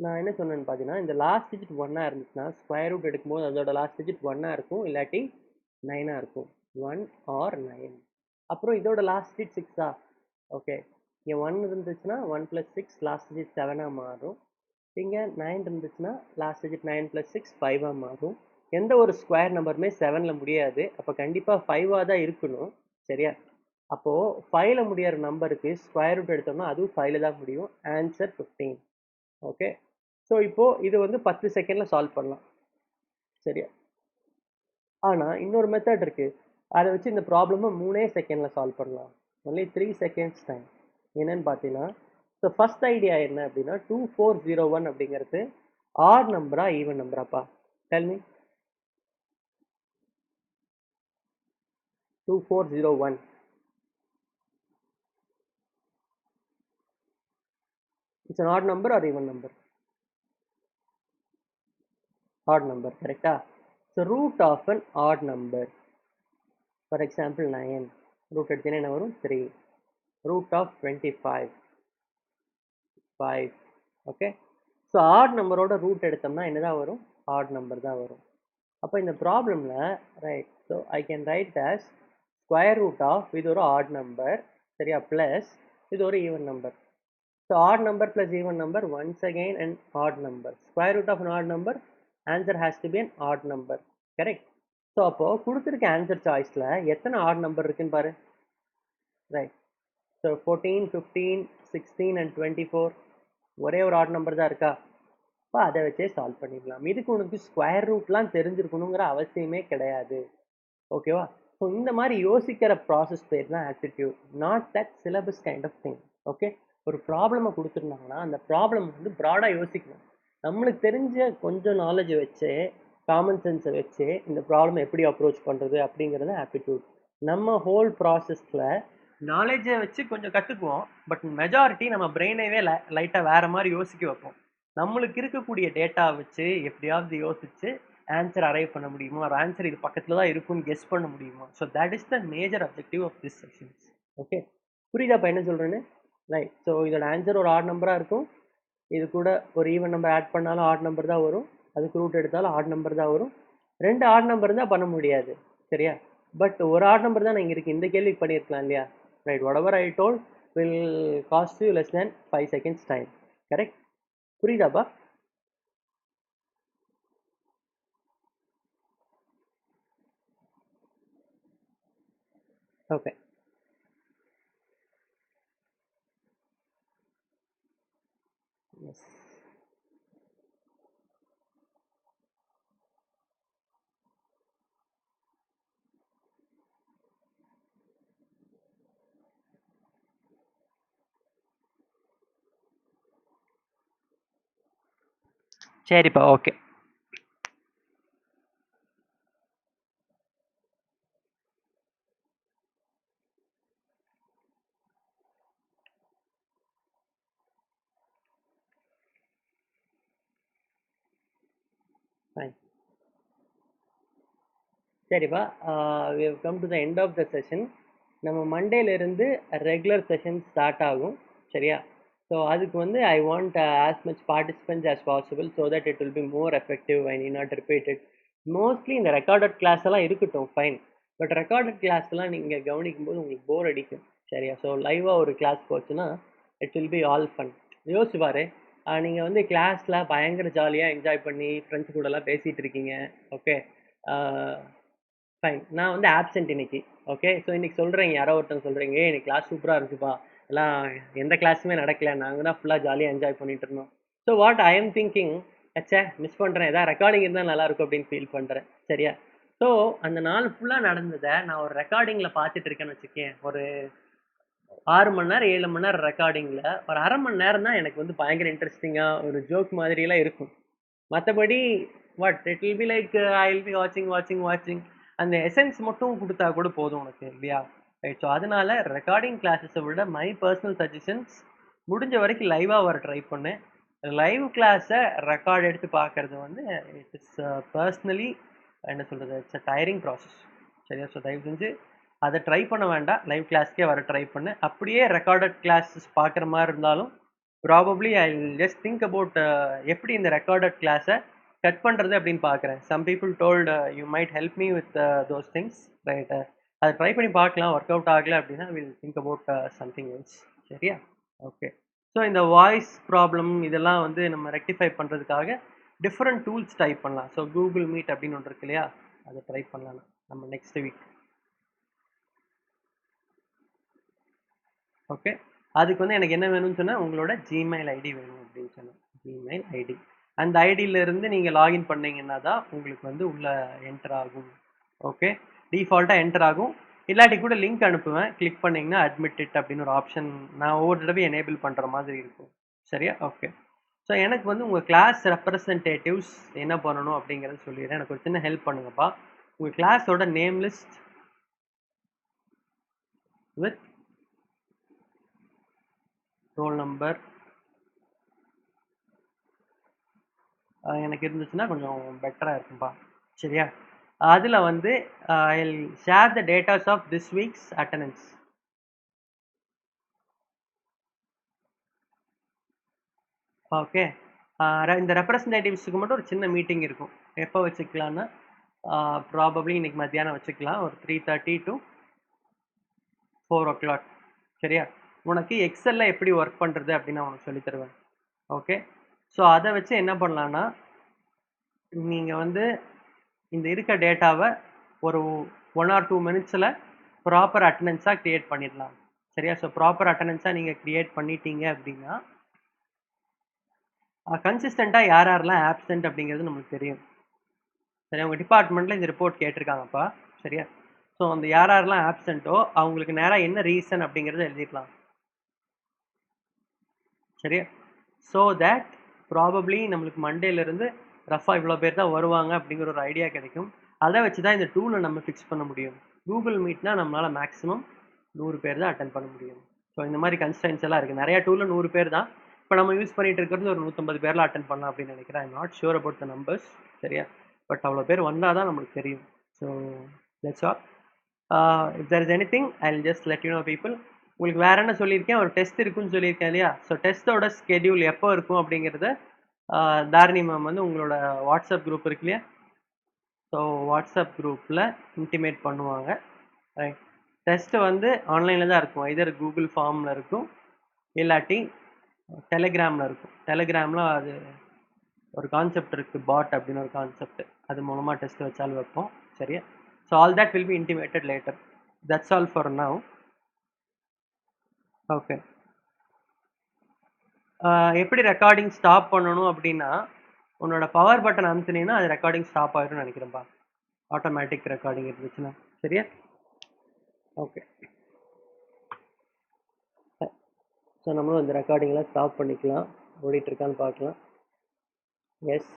நான் என்ன சொன்னேன்னு பார்த்தீங்கன்னா இந்த லாஸ்ட் டிஜிட் 1 இருந்துச்சுன்னா ஸ்கொயர் ரூட் எடுக்கும்போது அதோட லாஸ்ட் டிஜிட் 1 இருக்கும், இல்லாட்டி 9 இருக்கும். 1 or 9. அப்புறம் இதோட லாஸ்ட் டிஜிட் 6. ஓகே, இங்கே 1 இருந்துச்சுன்னா 1 + 6 லாஸ்ட் டிஜிட் 7 மாறும். இங்கே 9 இருந்துச்சுன்னா லாஸ்ட் டிஜிட் 9 + 6 5 மாறும். எந்த ஒரு ஸ்கொயர் நம்பருமே 7ல் முடியாது. அப்போ கண்டிப்பாக 5 தான் இருக்கணும். சரியா? அப்போது ஃபைவ்ல முடியிற நம்பருக்கு ஸ்கொயர் ரூட் எடுத்தோம்னா அதுவும் ஃபைவ்ல தான் முடியும். ஆன்சர் 15. ஓகே, ஸோ இப்போது இது வந்து 10 செகண்டில் சால்வ் பண்ணலாம். சரியா? ஆனால் இன்னொரு மெத்தட் இருக்குது, அதை வச்சு இந்த ப்ராப்ளமை 3 செகண்டில் சால்வ் பண்ணலாம். Only 3 seconds time. என்னன்னு பார்த்தீங்கன்னா, ஸோ ஃபர்ஸ்ட் ஐடியா என்ன அப்படின்னா 2401 அப்படிங்கிறது ஆட் நம்பரா ஈவன் நம்பராப்பா? Tell me. 2401 it's an odd number or even number? Odd number, correcta? So root of an odd number, for example 9, root எடுத்தீங்கன்னா என்ன வரும்? 3. root of 25, 5. okay, so odd numberோட root எடுத்தோம்னா என்னதான் வரும்? odd number தான் வரும். அப்போ இந்த ப்ராப்ளம்ல right, so I can write as square root of இது ஒரு ஆட் நம்பர், சரியா, ப்ளஸ் இது ஒரு even number. So odd number plus even number once again and odd number. Square root of an odd number, answer has to be an odd number, correct? So அப்போது கொடுத்துருக்க answer சாய்ஸில் எத்தனை add number இருக்குன்னு பாரு. Right, so 14, 15, 16 and 24 ஒரே ஒரு odd number தான் இருக்கா? அப்போ அதை வச்சே சால்வ் பண்ணிடலாம். இதுக்கு உனக்கு ஸ்கொயர் ரூட்லாம் தெரிஞ்சிருக்கணுங்கிற அவசியமே கிடையாது. ஓகேவா? ஸோ இந்த மாதிரி யோசிக்கிற ப்ராசஸ் பேர் தான் aptitude, not that syllabus kind of thing. Okay, ஒரு ப்ராப்ளமை கொடுத்துருந்தாங்கன்னா அந்த ப்ராப்ளம் வந்து ப்ராடாக யோசிக்கணும். நம்மளுக்கு தெரிஞ்ச கொஞ்சம் நாலேஜை வச்சு, காமன் சென்ஸை வச்சு இந்த ப்ராப்ளம் எப்படி அப்ரோச் பண்ணுறது அப்படிங்கிறது ஆப்டிடியூட். நம்ம ஹோல் ப்ராசஸில் நாலேஜை வச்சு கொஞ்சம் கற்றுக்குவோம், பட் மெஜாரிட்டி நம்ம பிரெயினைவே லைட்டாக வேறு மாதிரி யோசிக்க வைப்போம். நம்மளுக்கு இருக்கக்கூடிய டேட்டா வச்சு எப்படியாவது யோசிச்சு ஆன்சர் அரைவ் பண்ண முடியுமோ, ஒரு ஆன்சர் இது பக்கத்தில் தான் இருக்கும்னு கெஸ் பண்ண முடியுமோ. So that is the major objective of this sections. Okay, புரியுதாப்பா என்ன சொல்கிறேன்னு? ரைட், ஸோ இதோட ஆன்சர் ஒரு ஆட் நம்பராக இருக்கும். இது கூட ஒரு ஈவன் நம்பர் ஆட் பண்ணாலும் ஆட் நம்பர் தான் வரும், அதுக்கு ரூட் எடுத்தாலும் ஆட் நம்பர் தான் வரும். 2 ஆட் நம்பர் தான் பண்ண முடியாது, சரியா? பட் ஒரு ஆட் நம்பர் தான் இங்கே இருக்குது. இந்த கேள்விக்கு பண்ணியிருக்கலாம் இல்லையா? Right, whatever I told will cost you less than 5 seconds time, correct? புரியுதாப்பா? ஓகே, எஸ், சரிப்பா, ஓகே. ஃபைன், சரிப்பா. we have come to the end of the session. நம்ம மண்டேலேருந்து ரெகுலர் செஷன் ஸ்டார்ட் ஆகும், சரியா? ஸோ அதுக்கு வந்து I want as much participants as possible so that it will be more effective. I need not repeated. Mostly இந்த recorded class எல்லாம் இருக்கட்டும், fine. But recorded கிளாஸ்லாம் நீங்கள் கவனிக்கும் போது உங்களுக்கு போர் அடிக்கும், சரியா? ஸோ லைவாக ஒரு கிளாஸ் போச்சுன்னா it will be all fun. யோசிச்சு பாரு, நீங்கள் வந்து கிளாஸில் பயங்கர ஜாலியாக என்ஜாய் பண்ணி ஃப்ரெண்ட்ஸ் கூடலாம் பேசிகிட்டு இருக்கீங்க, ஓகே, ஃபைன். நான் வந்து ஆப்சென்ட் இன்னைக்கு, ஓகே. ஸோ இன்னைக்கு சொல்கிறேங்க, யாரோ ஒருத்தவங்க சொல்கிறீங்க, இன்னைக்கு கிளாஸ் சூப்பராக இருக்குப்பா, எல்லாம் எந்த கிளாஸுமே நடக்கல, நாங்கள் தான் ஃபுல்லாக ஜாலியாக என்ஜாய் பண்ணிட்டு இருந்தோம். So what I am thinking, Aceh miss பண்ணுறேன், ஏதாவது ரெக்கார்டிங் இருந்தால் நல்லாயிருக்கும் அப்படின்னு ஃபீல் பண்ணுறேன், சரியா? ஸோ அந்த நாள் ஃபுல்லாக நடந்ததை நான் ஒரு ரெக்கார்டிங்கில் பார்த்துட்டு இருக்கேன்னு வச்சுக்கேன். ஒரு 6 மணி நேரம் 7 மணி நேரம் ரெக்கார்டிங்கில் ஒரு அரை மணி நேரம் தான் எனக்கு வந்து பயங்கர இன்ட்ரெஸ்டிங்காக ஒரு ஜோக் மாதிரியெல்லாம் இருக்கும். மற்றபடி what it will be like I will be வாட்சிங் அந்த எசன்ஸ் மட்டும் கொடுத்தா கூட போதும் உனக்கு, இல்லையா? ரைட், ஸோ அதனால ரெக்கார்டிங் கிளாஸஸை விட மை பர்சனல் சஜஷன்ஸ் முடிஞ்ச வரைக்கும் லைவாக வர ட்ரை பண்ணு. லைவ் கிளாஸை ரெக்கார்ட் எடுத்து பார்க்கறது வந்து இட் இஸ் பர்சனலி என்ன சொல்கிறது, இட்ஸ் அ டயரிங் ப்ராசஸ், சரியா? ஸோ தயவு செஞ்சு அதை ட்ரை பண்ண வேண்டாம், லைவ் கிளாஸ்க்கே வர ட்ரை பண்ணு. அப்படியே ரெக்கார்டட் கிளாஸஸ் பார்க்குற மாதிரி இருந்தாலும் probably I will just think about எப்படி இந்த ரெக்கார்டட் கிளாஸை கட் பண்ணுறது அப்படின்னு பார்க்குறேன். Some people told you might help me with those things, right? அதை ட்ரை பண்ணி பார்க்கலாம். ஒர்க் அவுட் ஆகலை அப்படின்னா will think about something else, சரியா? ஓகே, ஸோ இந்த வாய்ஸ் ப்ராப்ளம் இதெல்லாம் வந்து நம்ம ரெக்டிஃபை பண்ணுறதுக்காக டிஃப்ரெண்ட் டூல்ஸ் ட்ரை பண்ணலாம். ஸோ கூகுள் மீட் அப்படின்னு ஒன்று இருக்கு இல்லையா, அதை ட்ரை பண்ணலாம் நம்ம நெக்ஸ்ட் வீக். ஓகே, அதுக்கு வந்து எனக்கு என்ன வேணும்னு சொன்னால் உங்களோட ஜிமெயில் ஐடி வேணும் அப்படின்னு சொன்னேன். ஜிமெயில் ஐடி, அந்த ஐடியிலேருந்து நீங்கள் லாகின் பண்ணீங்கன்னா தான் உங்களுக்கு வந்து உள்ளே என்டர் ஆகும். ஓகே, டிஃபால்ட்டாக என்டர் ஆகும். இல்லாட்டி கூட லிங்க் அனுப்புவேன், கிளிக் பண்ணிங்கன்னா அட்மிட் இட் அப்படின்னு ஒரு ஆப்ஷன் நான் ஒவ்வொரு தடவையும் எனேபிள் பண்ணுற மாதிரி இருக்கும். சரியா? ஓகே. ஸோ எனக்கு வந்து உங்கள் கிளாஸ் ரெப்ரசன்டேட்டிவ்ஸ் என்ன பண்ணணும் அப்படிங்கிறத சொல்லிடுறேன். எனக்கு ஒரு சின்ன ஹெல்ப் பண்ணுங்கப்பா. உங்கள் கிளாஸோட name list with roll number எனக்கு இருந்துச்சுன்னா கொஞ்சம் பெட்டராக இருக்கும்பா. சரியா? அதில் வந்து I share the datas of this week's attendance. Okay, இந்த ரெப்ரசன்டேட்டிவ்ஸுக்கு மட்டும் ஒரு சின்ன மீட்டிங் இருக்கும். எப்போ வச்சுக்கலான்னா ப்ராபப்ளி இன்னைக்கு மத்தியானம் வச்சுக்கலாம், ஒரு 3:30 to 4 o'clock. சரியா? உனக்கு எக்ஸலில் எப்படி ஒர்க் பண்ணுறது அப்படின்னு நான் உனக்கு சொல்லித் தருவேன். ஓகே, ஸோ அதை வச்சு என்ன பண்ணலான்னா நீங்கள் வந்து இந்த இருக்க டேட்டாவை ஒரு 1 or 2 minutesல ப்ராப்பர் அட்டண்டன்ஸாக க்ரியேட் பண்ணிடலாம். சரியா? ஸோ ப்ராப்பர் அட்டண்டன்ஸாக நீங்கள் க்ரியேட் பண்ணிட்டீங்க அப்படின்னா கன்சிஸ்டண்ட்டாக யார் யாரெல்லாம் ஆப்சென்ட் அப்படிங்கிறது நம்மளுக்கு தெரியும். சரியா? உங்கள் டிபார்ட்மெண்ட்டில் இந்த ரிப்போர்ட் கேட்டிருக்காங்கப்பா. சரியா? ஸோ அந்த யார் யாரெல்லாம் ஆப்சென்ட்டோ அவங்களுக்கு நேராக என்ன ரீசன் அப்படிங்கிறத எழுதிடலாம். சரியா? ஸோ தேட் ப்ராபப்ளி நம்மளுக்கு மண்டேலேருந்து ரஃபாக இவ்வளோ பேர் தான் வருவாங்க அப்படிங்கிற ஒரு ஐடியா கிடைக்கும். அதை வச்சு தான் இந்த டூலை நம்ம ஃபிக்ஸ் பண்ண முடியும். கூகுள் மீட்னா நம்மளால் மேக்ஸிமம் 100 பேர் தான் அட்டன் பண்ண முடியும். ஸோ இந்த மாதிரி கன்ஸ்டன்ஸ் எல்லாம் இருக்குது. நிறையா டூலில் 100 பேர் தான். இப்போ நம்ம யூஸ் பண்ணிட்டு இருக்கிறது ஒரு 150 பேரில் அட்டன் பண்ணலாம் அப்படின்னு நினைக்கிறேன். I'm not sure about the numbers. சரியா? பட் அவ்வளோ பேர் வந்தால் தான் நம்மளுக்கு தெரியும். So that's all. If there is anything I will just let you know people. உங்களுக்கு வேற என்ன சொல்லியிருக்கேன், ஒரு டெஸ்ட் இருக்குன்னு சொல்லியிருக்கேன் இல்லையா? ஸோ டெஸ்ட்டோட ஸ்கெடியூல் எப்போ இருக்கும் அப்படிங்கிறத தாரிணி மேம் வந்து உங்களோட வாட்ஸ்அப் குரூப் இருக்கு இல்லையா? ஸோ வாட்ஸ்அப் குரூப்பில் இன்டிமேட் பண்ணுவாங்க. ரைட், டெஸ்ட்டு வந்து ஆன்லைனில் தான் இருக்கும். இதர் கூகுள் ஃபார்மில் இருக்கும், இல்லாட்டி டெலிகிராமில் இருக்கும். டெலிகிராமில் அது ஒரு கான்செப்ட் இருக்குது, பாட் அப்படின்னு ஒரு கான்செப்ட். அது மூலமாக டெஸ்ட் வச்சாலும் வைப்போம். சரியா? So all that will be intimated later. That's all for now. Okay, எப்படி ரெக்கார்டிங் ஸ்டாப் பண்ணணும் அப்படின்னா உன்னோட பவர் பட்டன் அமுத்துனீங்கன்னா அது ரெக்கார்டிங் ஸ்டாப் ஆகிடும்னு நினைக்கிறேன்ப்பா. ஆட்டோமேட்டிக் ரெக்கார்டிங் இருந்துச்சுன்னா. சரியா? ஓகே, ஸோ நம்மளும் இந்த ரெக்கார்டிங்லாம் ஸ்டாப் பண்ணிக்கலாம். ஓடிட்டு இருக்கான்னு பார்க்கலாம். எஸ்.